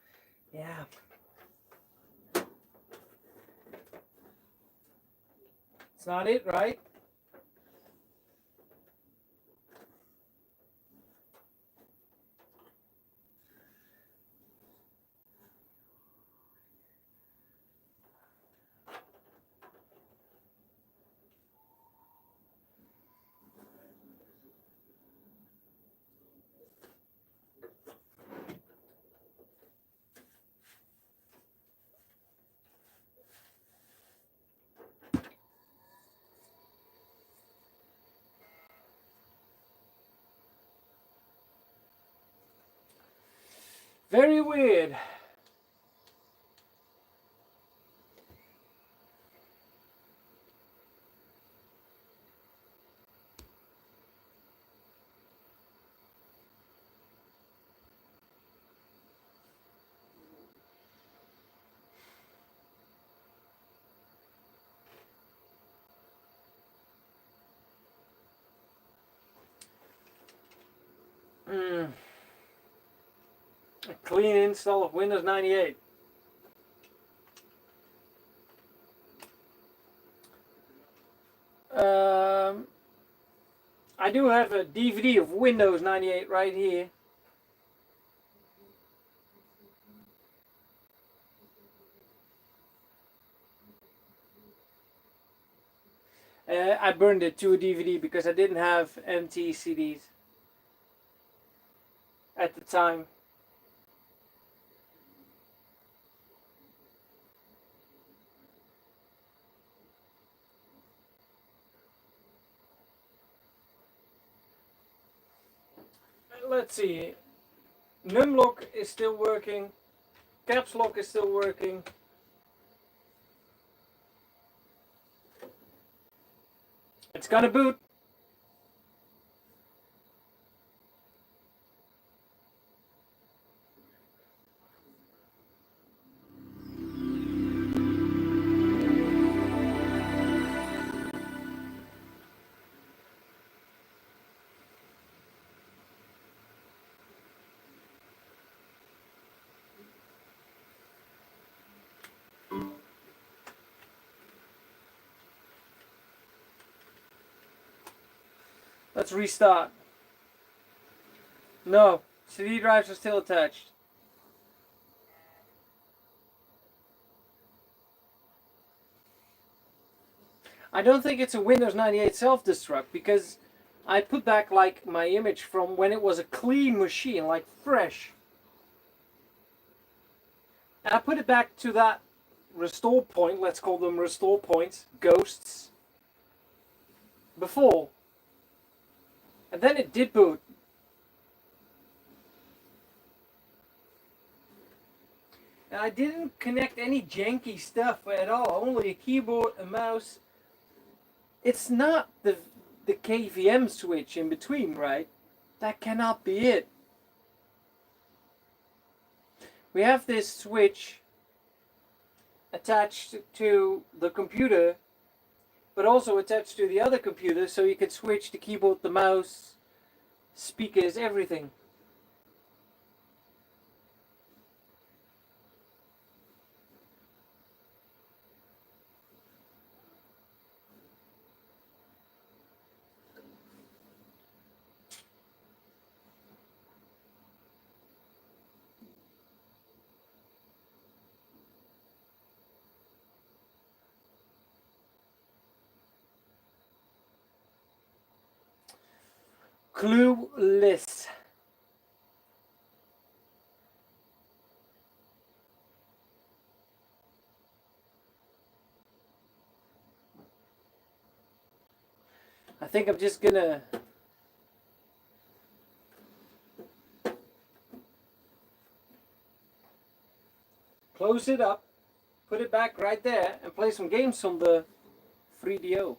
yeah. It's not it, right? Very weird. A clean install of Windows 98. I do have a DVD of Windows 98 right here. I burned it to a DVD because I didn't have empty CDs at the time. let's see. Numlock is still working. Caps lock is still working. It's gonna boot. Let's restart. No, CD drives are still attached. I don't think it's a Windows 98 self-destruct because I put back like my image from when it was a clean machine, like fresh. And I put it back to that restore point, let's call them restore points, ghosts, before. And then it did boot. And I didn't connect any janky stuff at all, only a keyboard, a mouse. It's not the KVM switch in between, right? That cannot be it. We have this switch attached to the computer, but also attached to the other computer, so you could switch the keyboard, the mouse, speakers, everything. Clueless. I think I'm just gonna close it up, put it back right there, and play some games on the 3DO.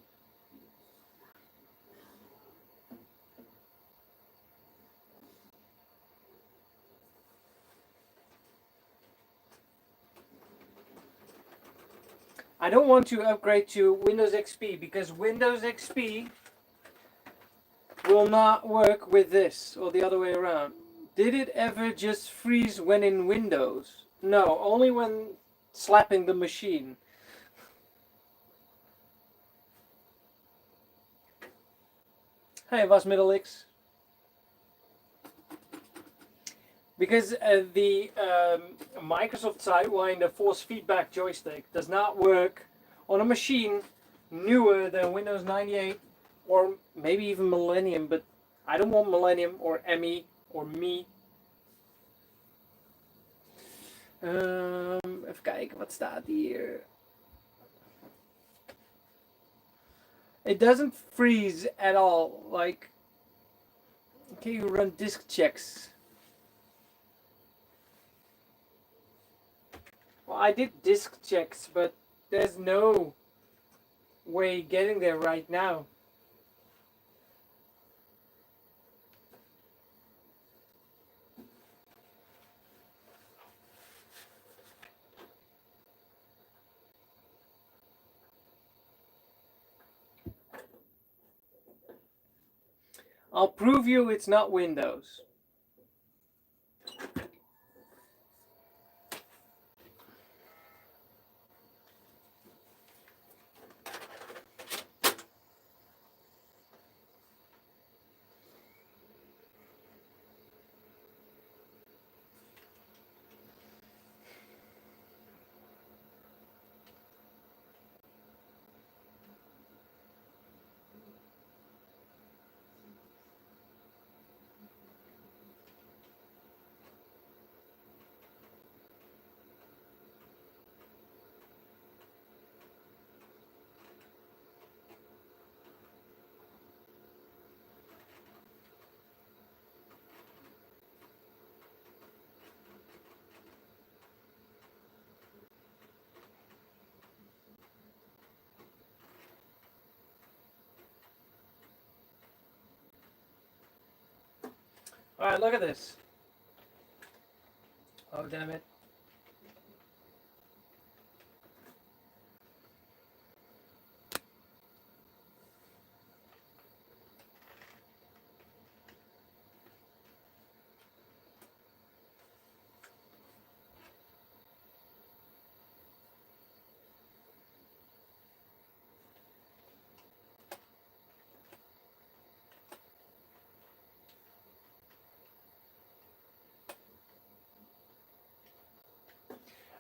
I don't want to upgrade to Windows XP because Windows XP will not work with this or the other way around. Did it ever just freeze when in Windows? No, only when slapping the machine. Hey, was Middle X. Because the Microsoft Sidewinder force feedback joystick does not work on a machine newer than Windows 98 or maybe even Millennium, but I don't want Millennium or ME or Me. Even kijken, wat staat hier? It doesn't freeze at all. Like, can you run disk checks? Well, I did disk checks, but there's no way getting there right now. I'll prove you it's not Windows. Alright, look at this. Oh, damn it.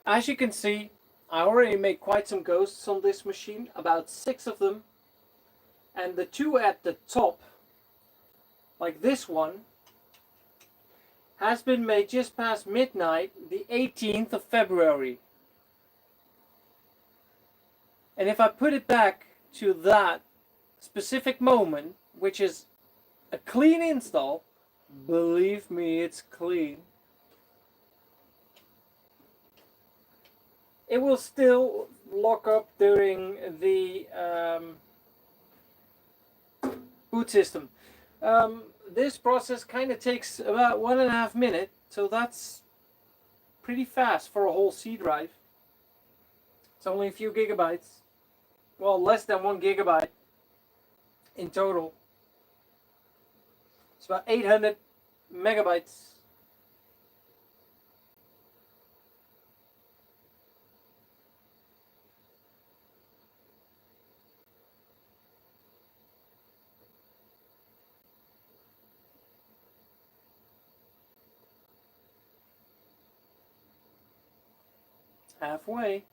As you can see, I already made quite some ghosts on this machine, about 6 of them. And the 2 at the top, like this one, has been made just past midnight, the 18th of February. And if I put it back to that specific moment, which is a clean install, believe me, it's clean, it will still lock up during the boot system. This process kind of takes about 1.5 minutes, so that's pretty fast for a whole C drive. It's only a few gigabytes. Well, less than 1 gigabyte in total. It's about 800 megabytes. Halfway.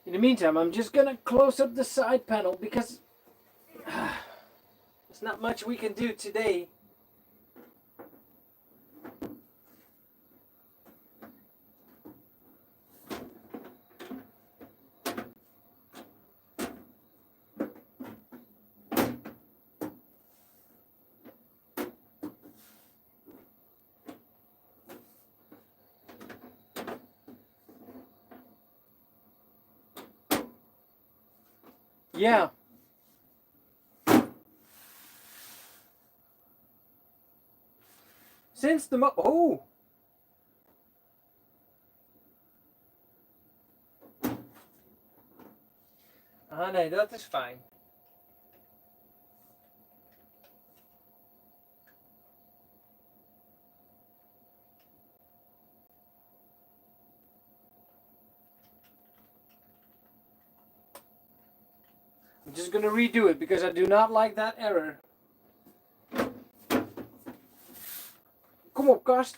In the meantime, I'm just gonna close up the side panel because there's not much we can do today. Yeah. Since the oh. Ah nee, dat is fijn. I'm just gonna redo it because I do not like that error. Kom op, kast.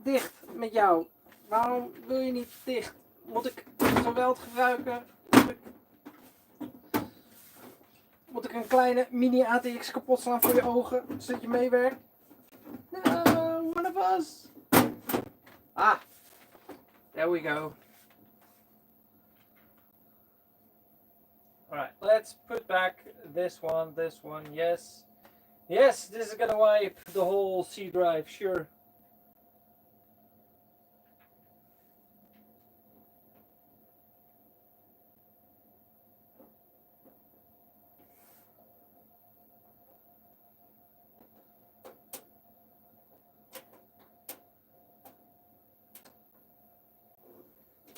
Dicht met jou. Waarom wil je niet dicht? Moet ik geweld gebruiken? Moet ik een kleine mini ATX kapot slaan voor je ogen, zodat je meewerkt? No, one of us. Ah, there we go. Alright, let's put back this one, yes. Yes, this is gonna wipe the whole C drive, sure.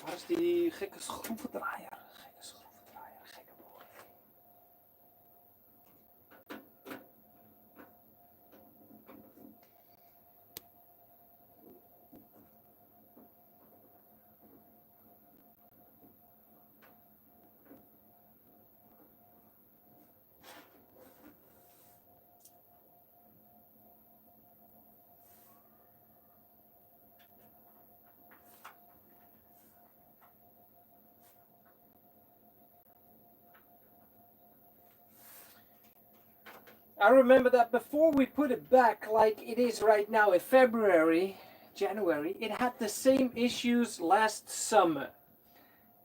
Waar is die gekke schroevendraaier? Gekke schroevendraaier, gekke boy. I remember that before we put it back like it is right now in January, it had the same issues last summer.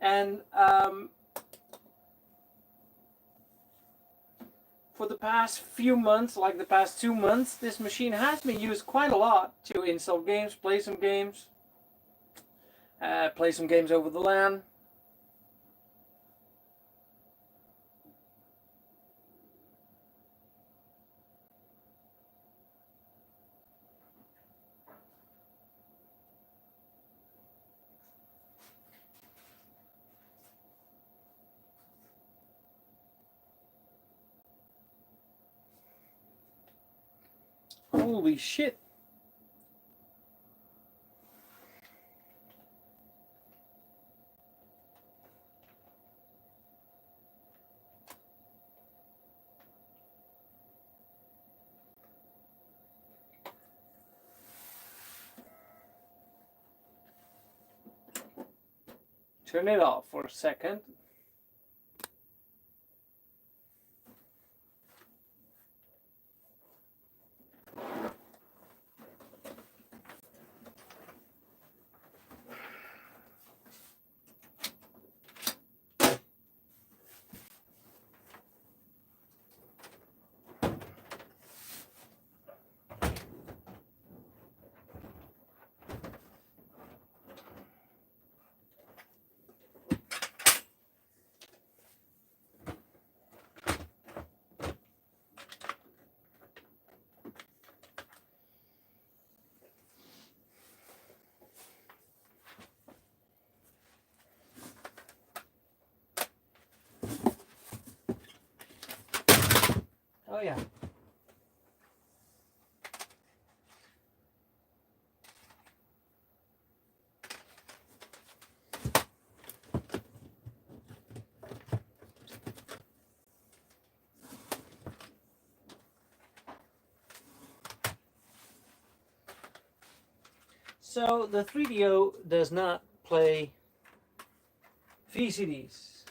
And for the past few months, like the past 2 months, this machine has been used quite a lot to install games, play some games over the LAN. Holy shit. Turn it off for a second. Oh yeah. So the 3DO does not play VCDs.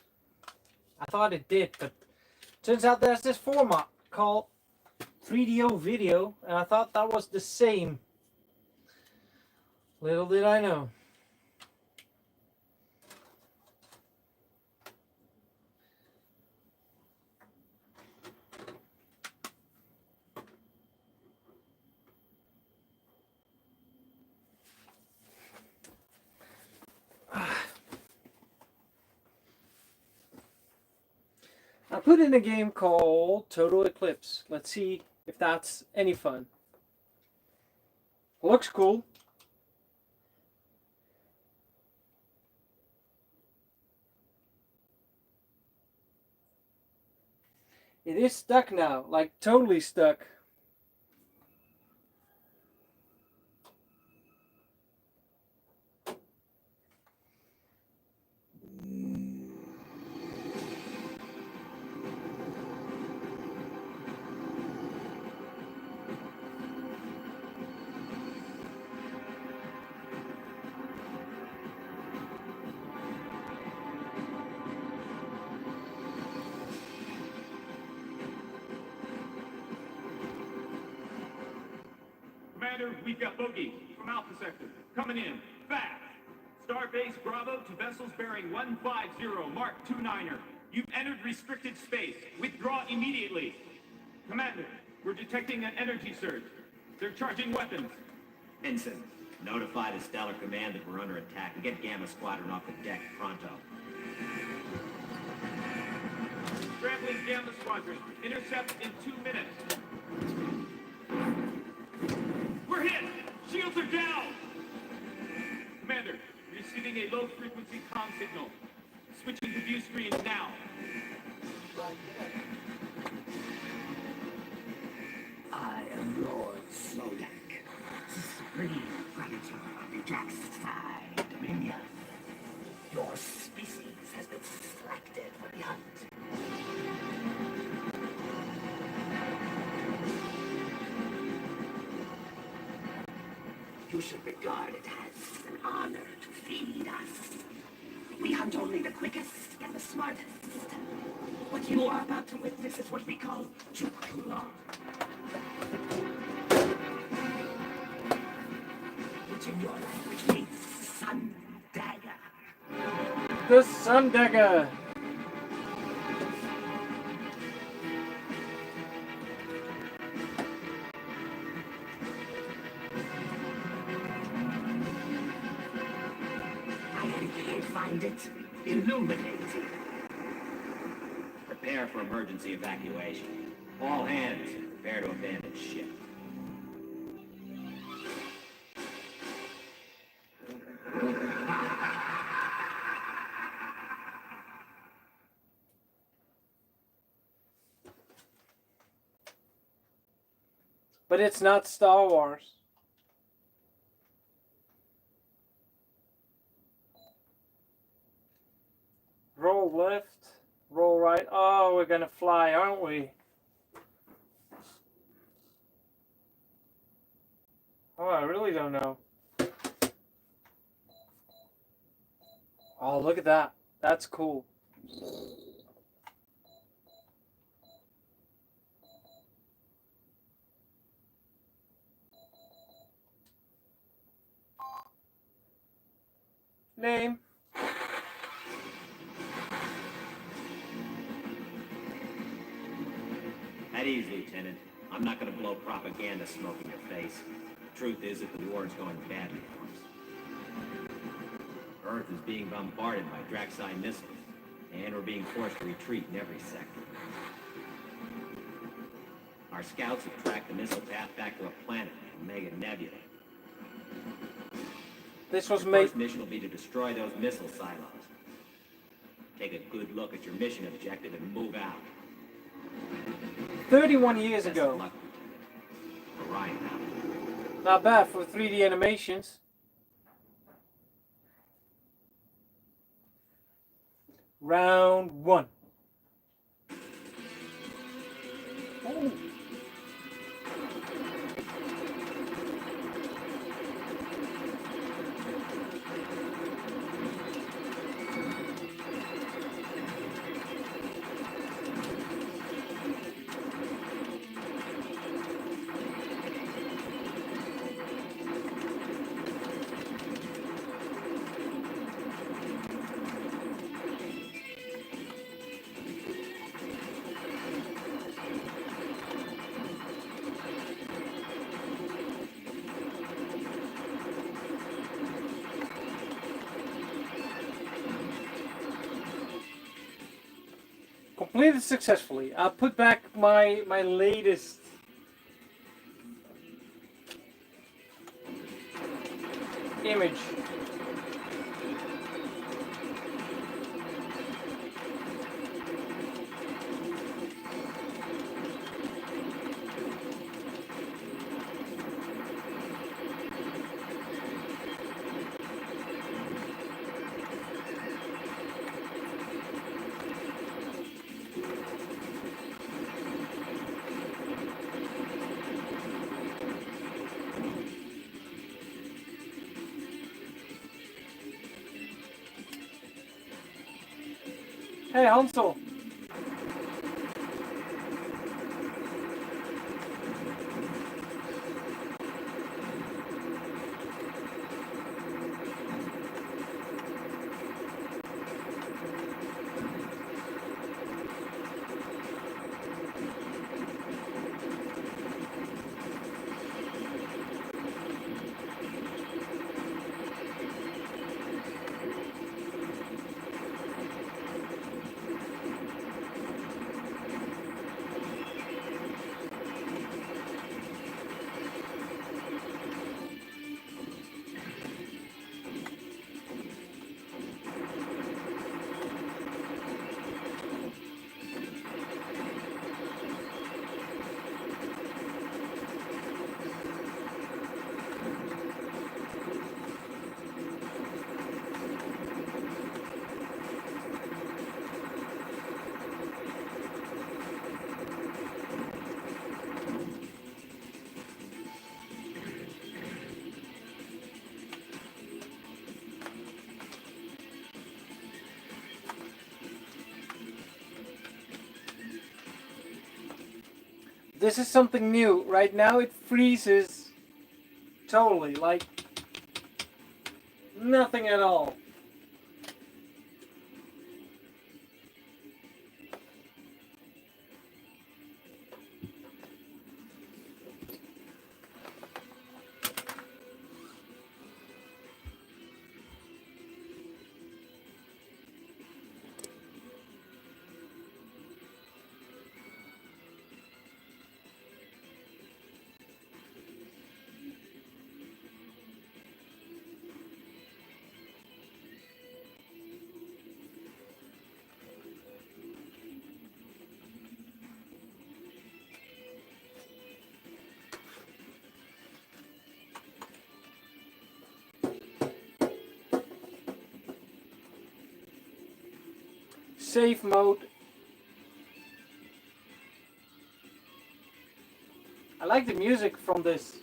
I thought it did, but turns out there's this format called 3DO video, and I thought that was the same. Little did I know. I put in a game called Total Eclipse. Let's see if that's any fun. Looks cool. It is stuck now, like totally stuck. Commander, we've got bogey from Alpha Sector. Coming in, fast. Starbase Bravo to vessels bearing 150, Mark 29er. You've entered restricted space. Withdraw immediately. Commander, we're detecting an energy surge. They're charging weapons. Ensign, notify the Stellar Command that we're under attack and get Gamma Squadron off the deck pronto. Scrambling Gamma Squadron. Intercept in 2 minutes. We're hit! Shields are down! Commander, receiving a low-frequency comm signal. Switching to view screen now. I am Lord Slodak, supreme predator of the dark side dominion. Your species has been selected for the hunt. You should regard it as an honor to feed us. We hunt only the quickest and the smartest. What you are about to witness is what we call Chukula, which in your language means sun dagger. The Sun Dagger. find it illuminating. Prepare for emergency evacuation. All hands, prepare to abandon ship. But it's not Star Wars. Roll left, roll right. Oh, we're gonna fly, aren't we? Oh, I really don't know. Oh, look at that. That's cool. Name. At ease, Lieutenant. I'm not gonna blow propaganda smoke in your face. The truth is that the war's going badly for us. Earth is being bombarded by Draxi missiles, and we're being forced to retreat in every sector. Our scouts have tracked the missile path back to a planet, Omega Nebula. This was Your made first mission will be to destroy those missile silos. Take a good look at your mission objective and move out. 31 years Best of ago. luck, Lieutenant. Orion out. Not bad for 3D animations. Round 1. Oh. Completed successfully. I'll put back my latest image. Hey, Hansel. This is something new. Right now it freezes totally, like nothing at all. safe mode. I like the music from this.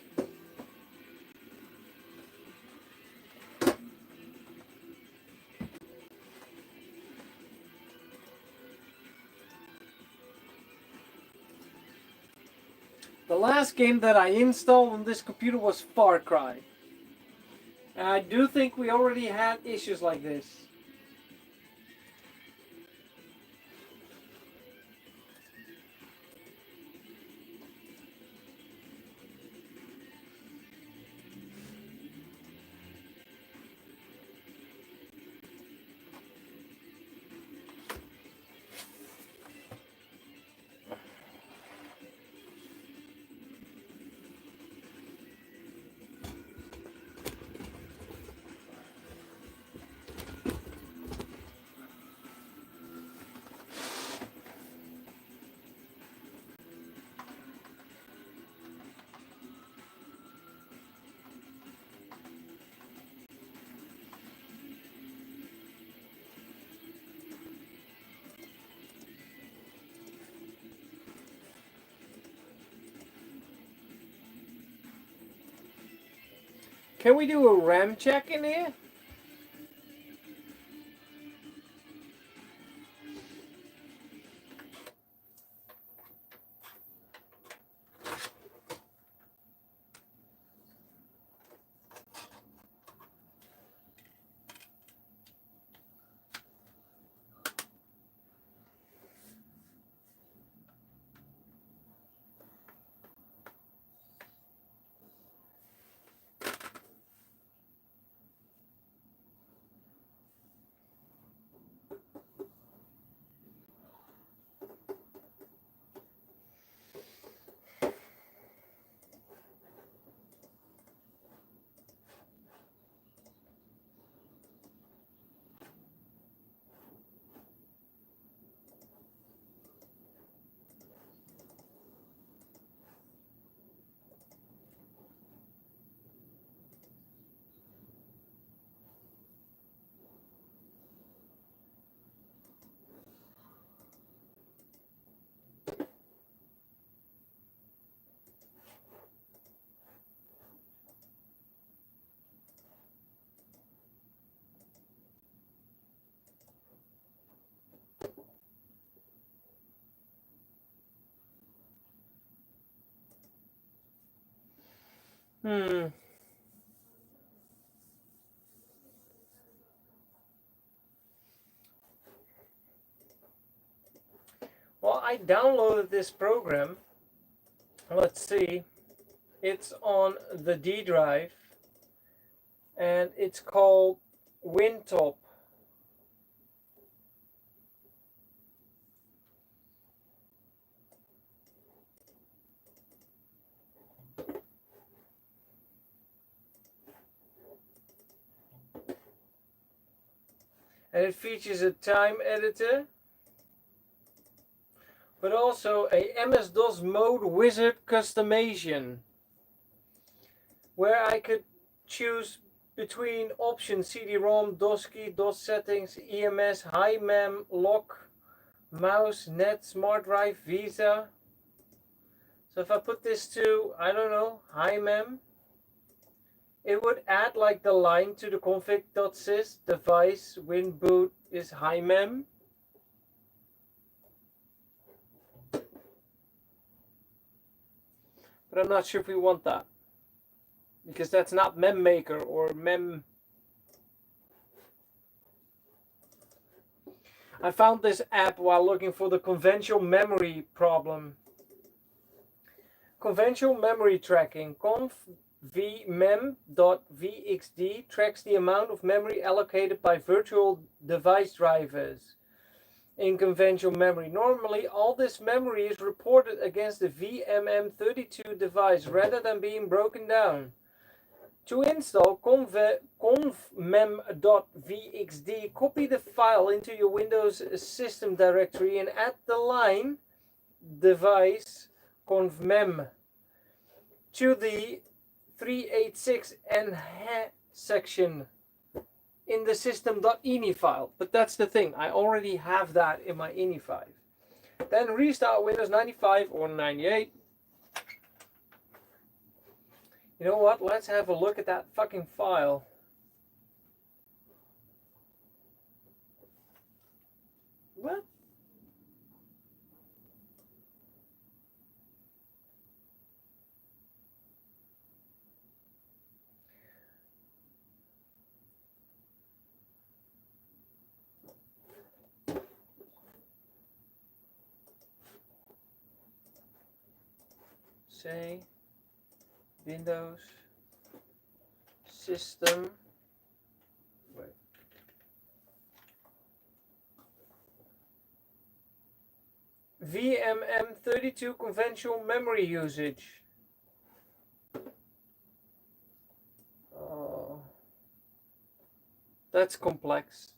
The last game that I installed on this computer was Far Cry. And I do think we already had issues like this. Can we do a RAM check in here? Well, I downloaded this program. Let's see. It's on the D drive. And it's called Wintop. And it features a time editor, but also a MS-DOS mode wizard customization, where I could choose between options CD-ROM, DOS key, DOS settings, EMS, high mem, lock, mouse, net, smart drive, Visa. So if I put this to, I don't know, high mem, it would add like the line to the config.sys device win boot is high mem. But I'm not sure if we want that, because that's not mem maker or mem. I found this app while looking for the conventional memory problem. Conventional memory tracking, conv-mem.vxd tracks the amount of memory allocated by virtual device drivers in conventional memory. Normally, all this memory is reported against the VMM32 device rather than being broken down. To install conv-mem.vxd, copy the file into your Windows system directory and add the line device conv-mem to the 386 and section. in the system.ini file. But that's the thing, I already have that in my ini file. Then restart Windows 95 or 98. You know what? Let's have a look at that fucking file. What? Say Windows system. Wait. VMM32 conventional memory usage. Oh, that's complex.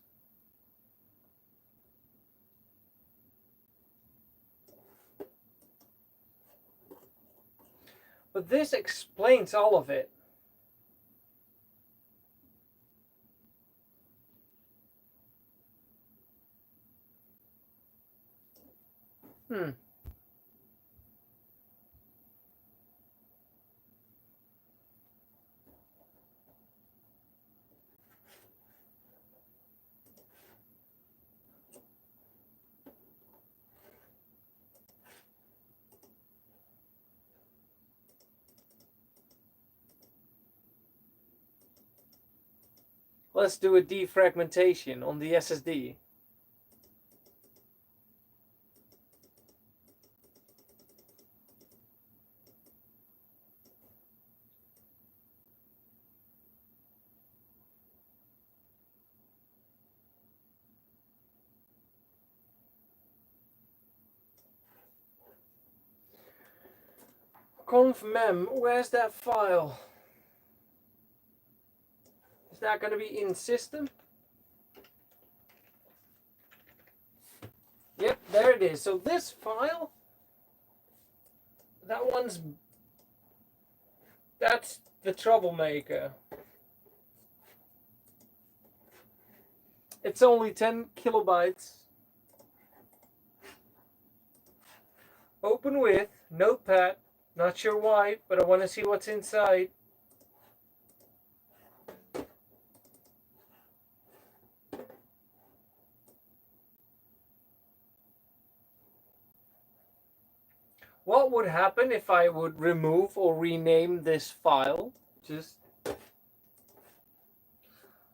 But this explains all of it. Let's do a defragmentation on the SSD. Conf.mem, where's that file? Is that going to be in system? Yep, there it is. So this file, that's the troublemaker. It's only 10 kilobytes. Open with Notepad. Not sure why, but I want to see what's inside. What would happen if I would remove or rename this file? Just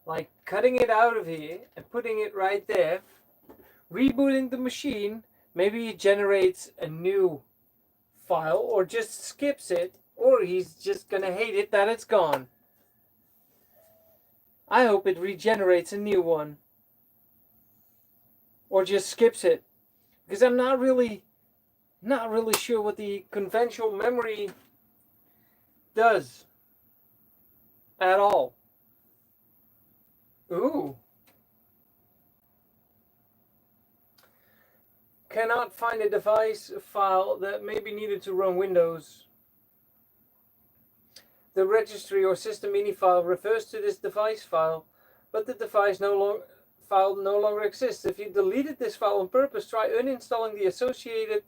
like cutting it out of here and putting it right there. Rebooting the machine, maybe it generates a new file or just skips it, or he's just gonna hate it that it's gone. I hope it regenerates a new one. Or just skips it. Because I'm not really sure what the conventional memory does at all. Ooh. Cannot find a device file that may be needed to run Windows. The registry or system ini file refers to this device file, but the device file no longer exists. If you deleted this file on purpose, try uninstalling the associated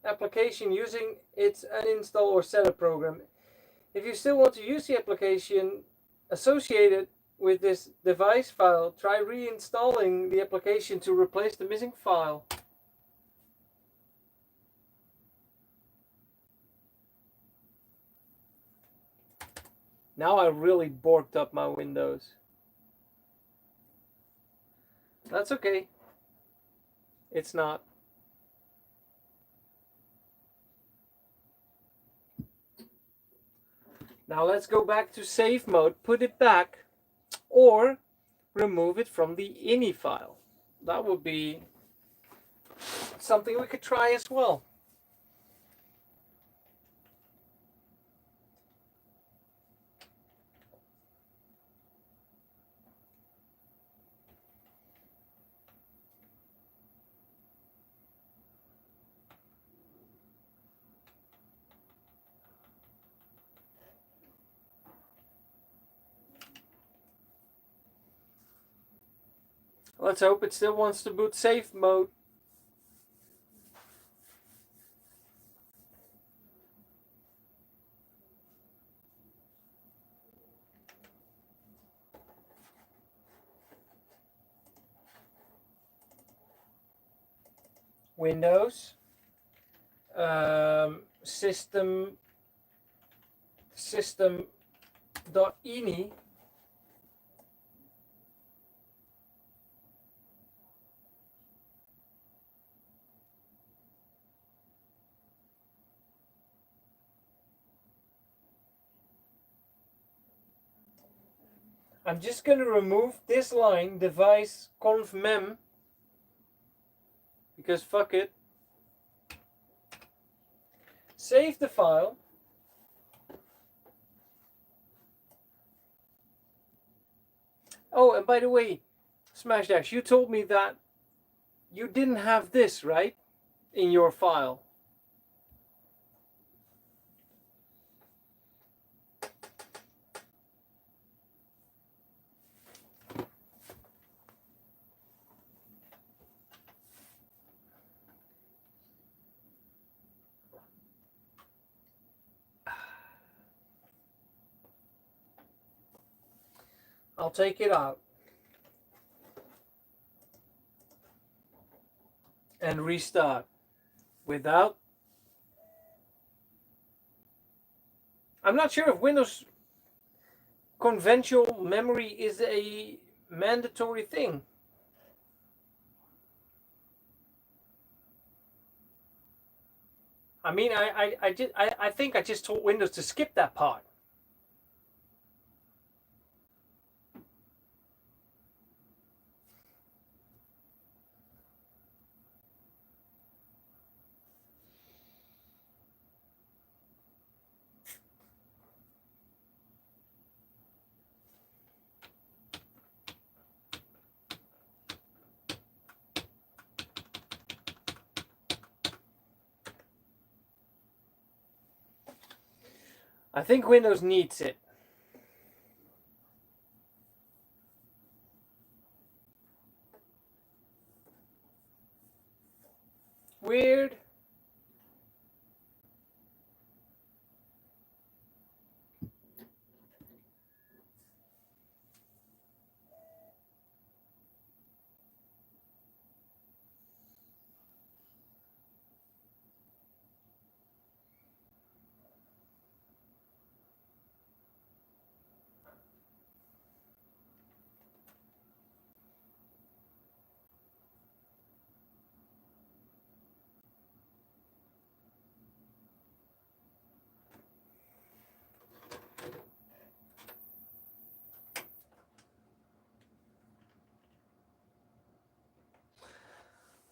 application using its uninstall or setup program. If you still want to use the application associated with this device file, try reinstalling the application to replace the missing file. Now I really borked up my Windows. That's okay. It's not. Now let's go back to save mode, put it back, or remove it from the ini file. That would be something we could try as well. Let's hope it still wants to boot safe mode. Windows, system.ini. I'm just going to remove this line, device conf mem, because fuck it. Save the file. Oh, and by the way, Smash Dash, you told me that you didn't have this, right? In your file. I'll take it out and restart without. I'm not sure if Windows conventional memory is a mandatory thing. I mean, I think I just told Windows to skip that part. I think Windows needs it. Weird.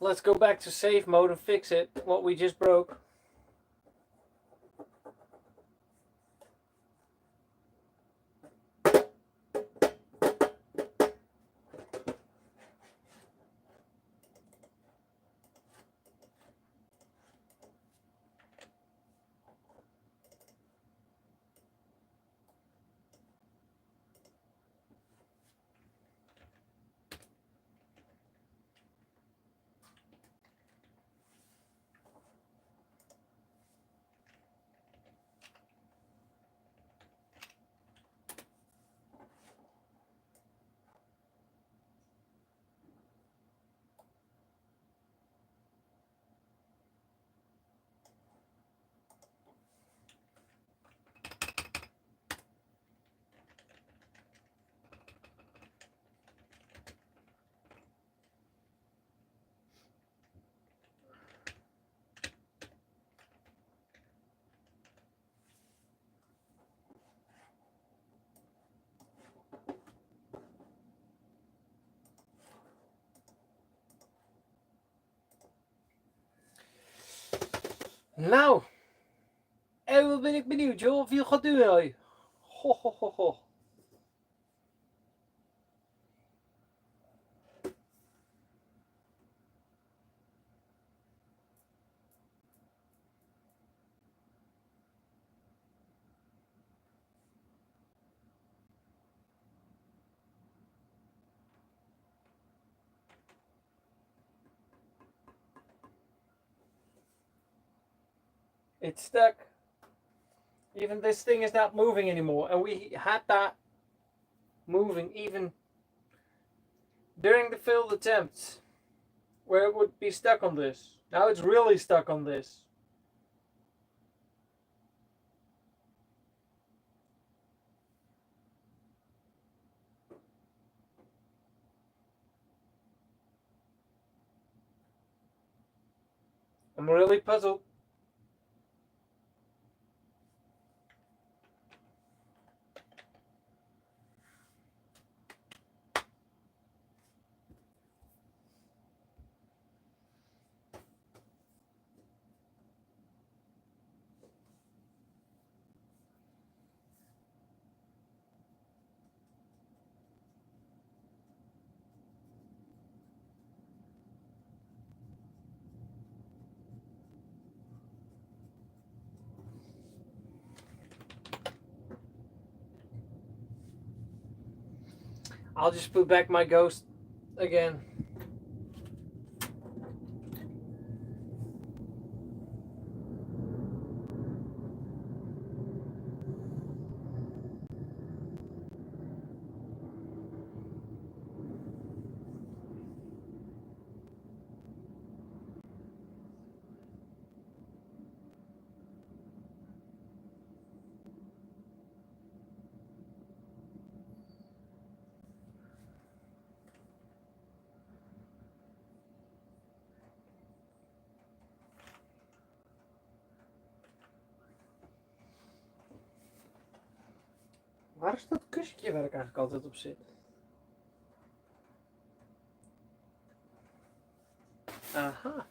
Let's go back to save mode and fix it, what we just broke. Nou, en wat ben ik benieuwd, joh, of je het gaat doen, hé. Ho, ho, ho, ho. It's stuck. Even this thing is not moving anymore. And we had that moving even during the failed attempts where it would be stuck on this. Now it's really stuck on this. I'm really puzzled. I'll just put back my ghost again. Waar is dat kussentje waar ik eigenlijk altijd op zit? Aha.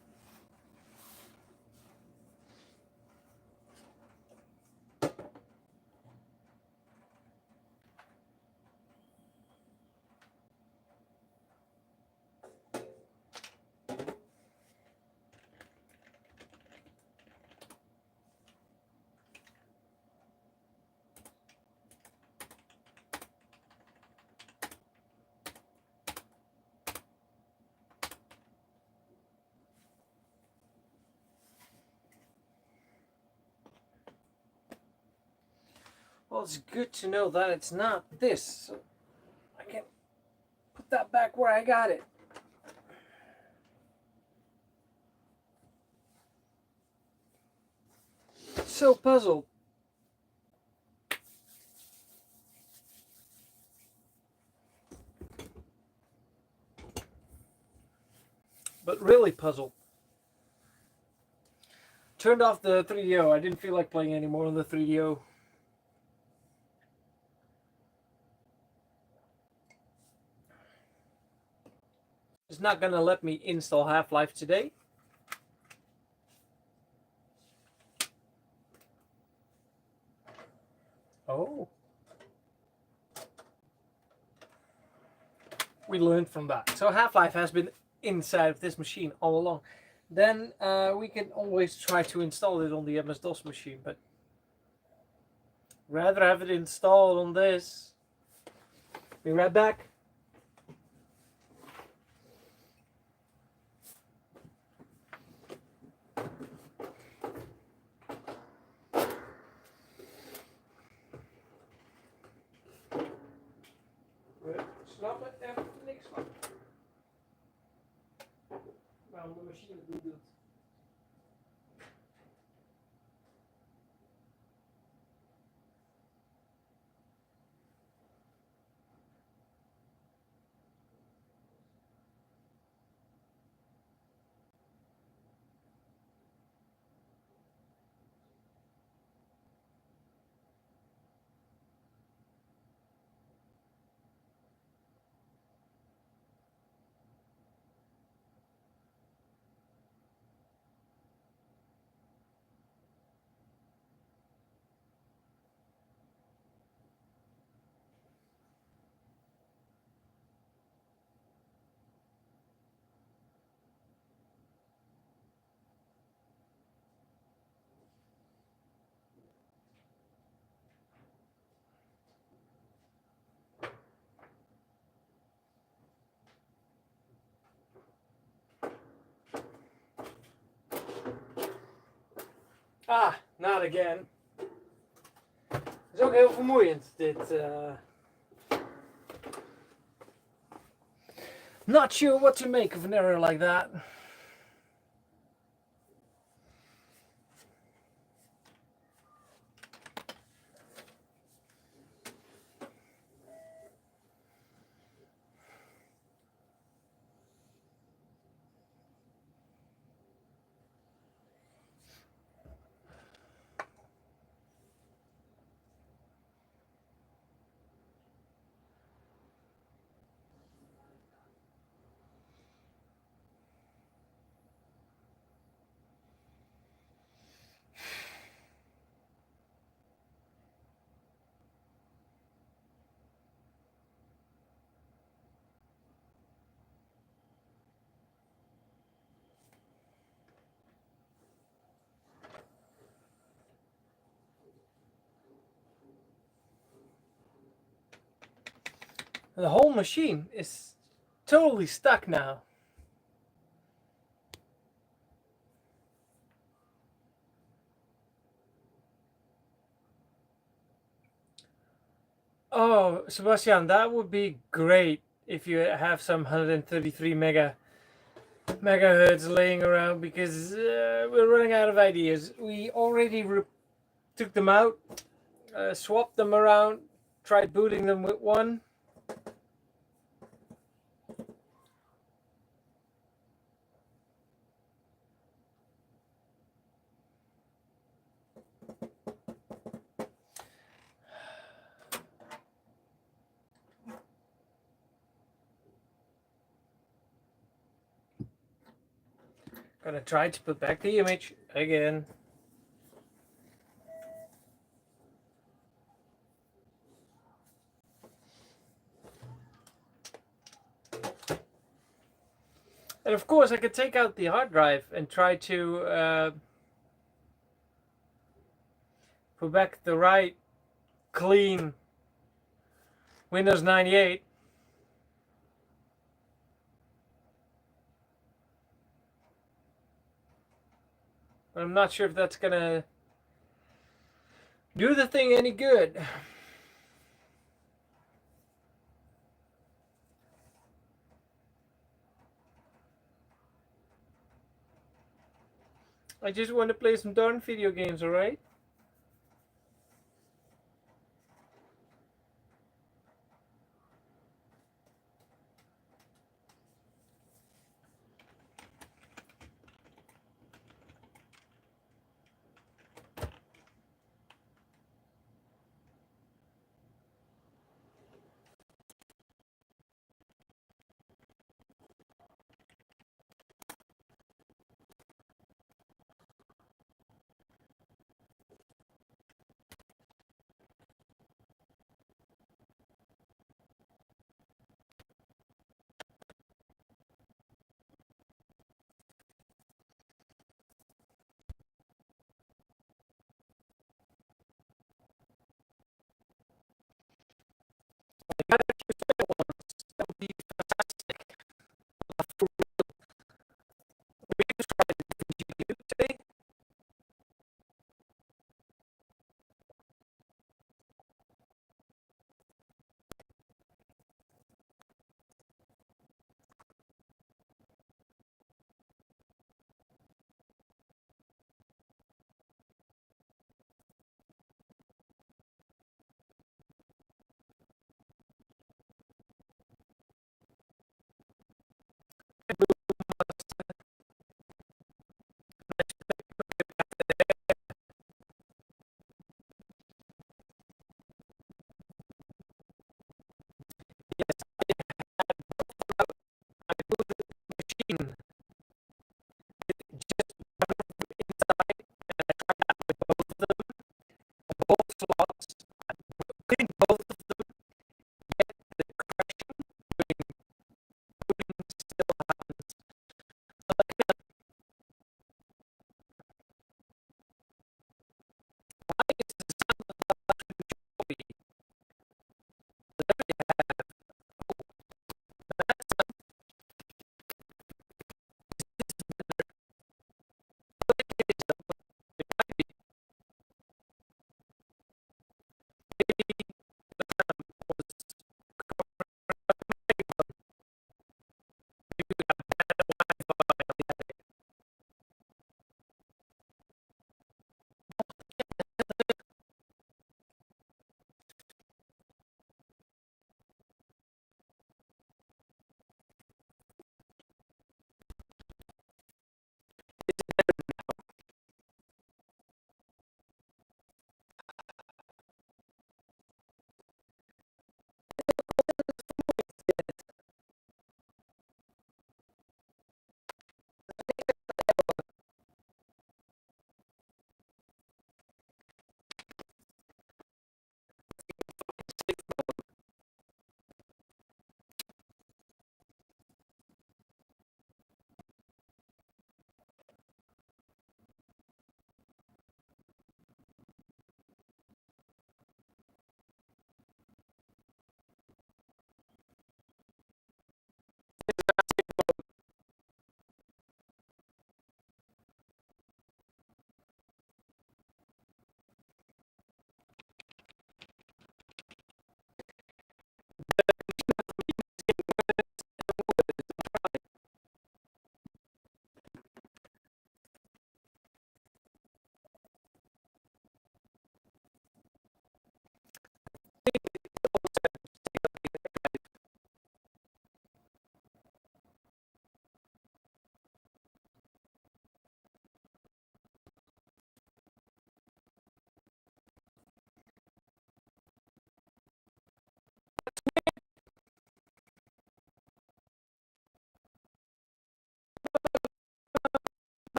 Well, it's good to know that it's not this. So I can put that back where I got it. So puzzled. But really puzzled. Turned off the 3DO. I didn't feel like playing anymore on the 3DO. It's not gonna let me install Half-Life today. Oh. We learned from that. So Half-Life has been inside of this machine all along. Then we can always try to install it on the MS-DOS machine, but rather have it installed on this. Be right back. We snappen er niks van. Waarom de machine het niet doet. Ah, not again. Het is ook heel vermoeiend, dit. Not sure what to make of an error like that. The whole machine is totally stuck now. Oh, Sebastian, that would be great if you have some 133 megahertz laying around, because we're running out of ideas. We already took them out, swapped them around, tried booting them with one. Gonna try to put back the image again. And of course I could take out the hard drive and try to put back the right clean Windows 98. But I'm not sure if that's gonna do the thing any good. I just want to play some darn video games, alright?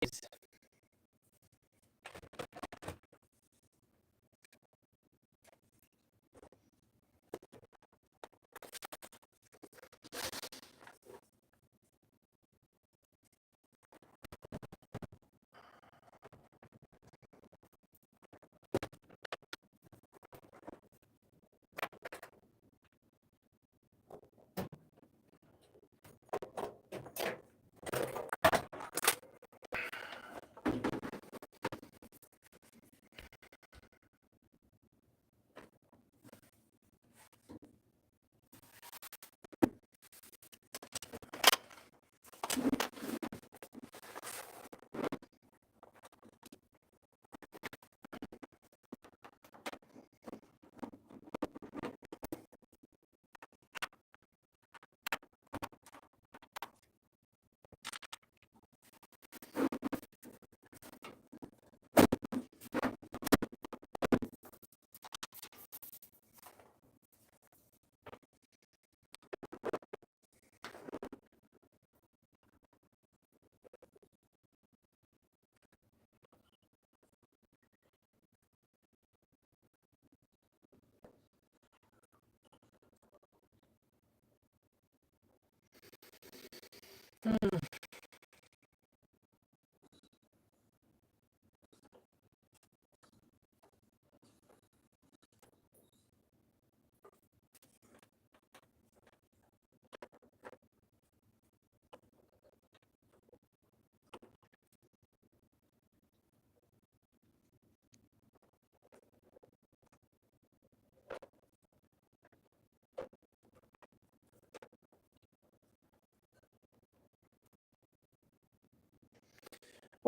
is.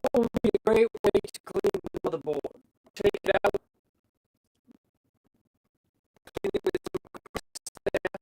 What would be a great way to clean the motherboard? Take it out, clean it with some there.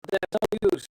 That's no use.